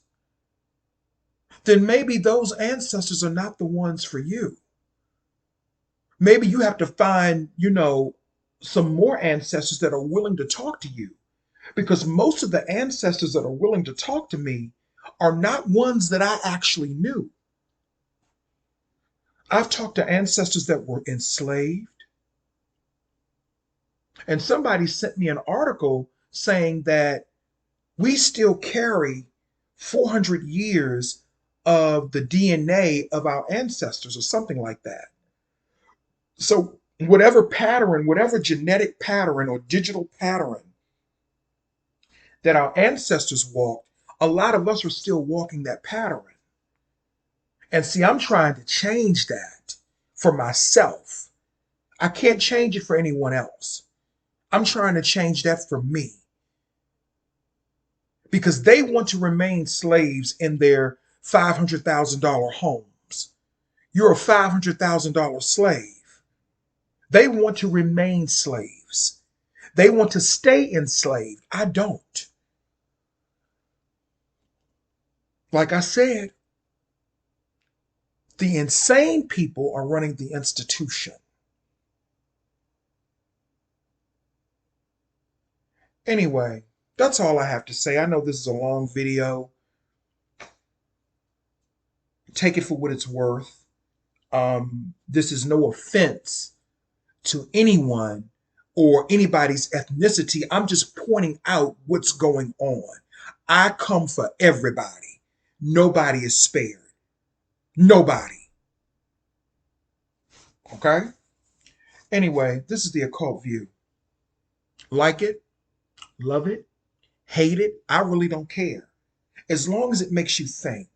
then maybe those ancestors are not the ones for you. Maybe you have to find, some more ancestors that are willing to talk to you. Because most of the ancestors that are willing to talk to me are not ones that I actually knew. I've talked to ancestors that were enslaved, and somebody sent me an article saying that we still carry 400 years of the DNA of our ancestors or something like that. So, whatever pattern, whatever genetic pattern or digital pattern that our ancestors walked, a lot of us are still walking that pattern. And see, I'm trying to change that for myself. I can't change it for anyone else. I'm trying to change that for me because they want to remain slaves in their $500,000 homes. You're a $500,000 slave. They want to remain slaves. They want to stay enslaved. I don't. Like I said, the insane people are running the institution. Anyway, that's all I have to say. I know this is a long video. Take it for what it's worth. This is no offense to anyone or anybody's ethnicity. I'm just pointing out what's going on. I come for everybody. Nobody is spared. Nobody. Okay? Anyway, this is the occult view. Like it, love it, hate it. I really don't care. As long as it makes you think.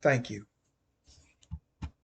Thank you.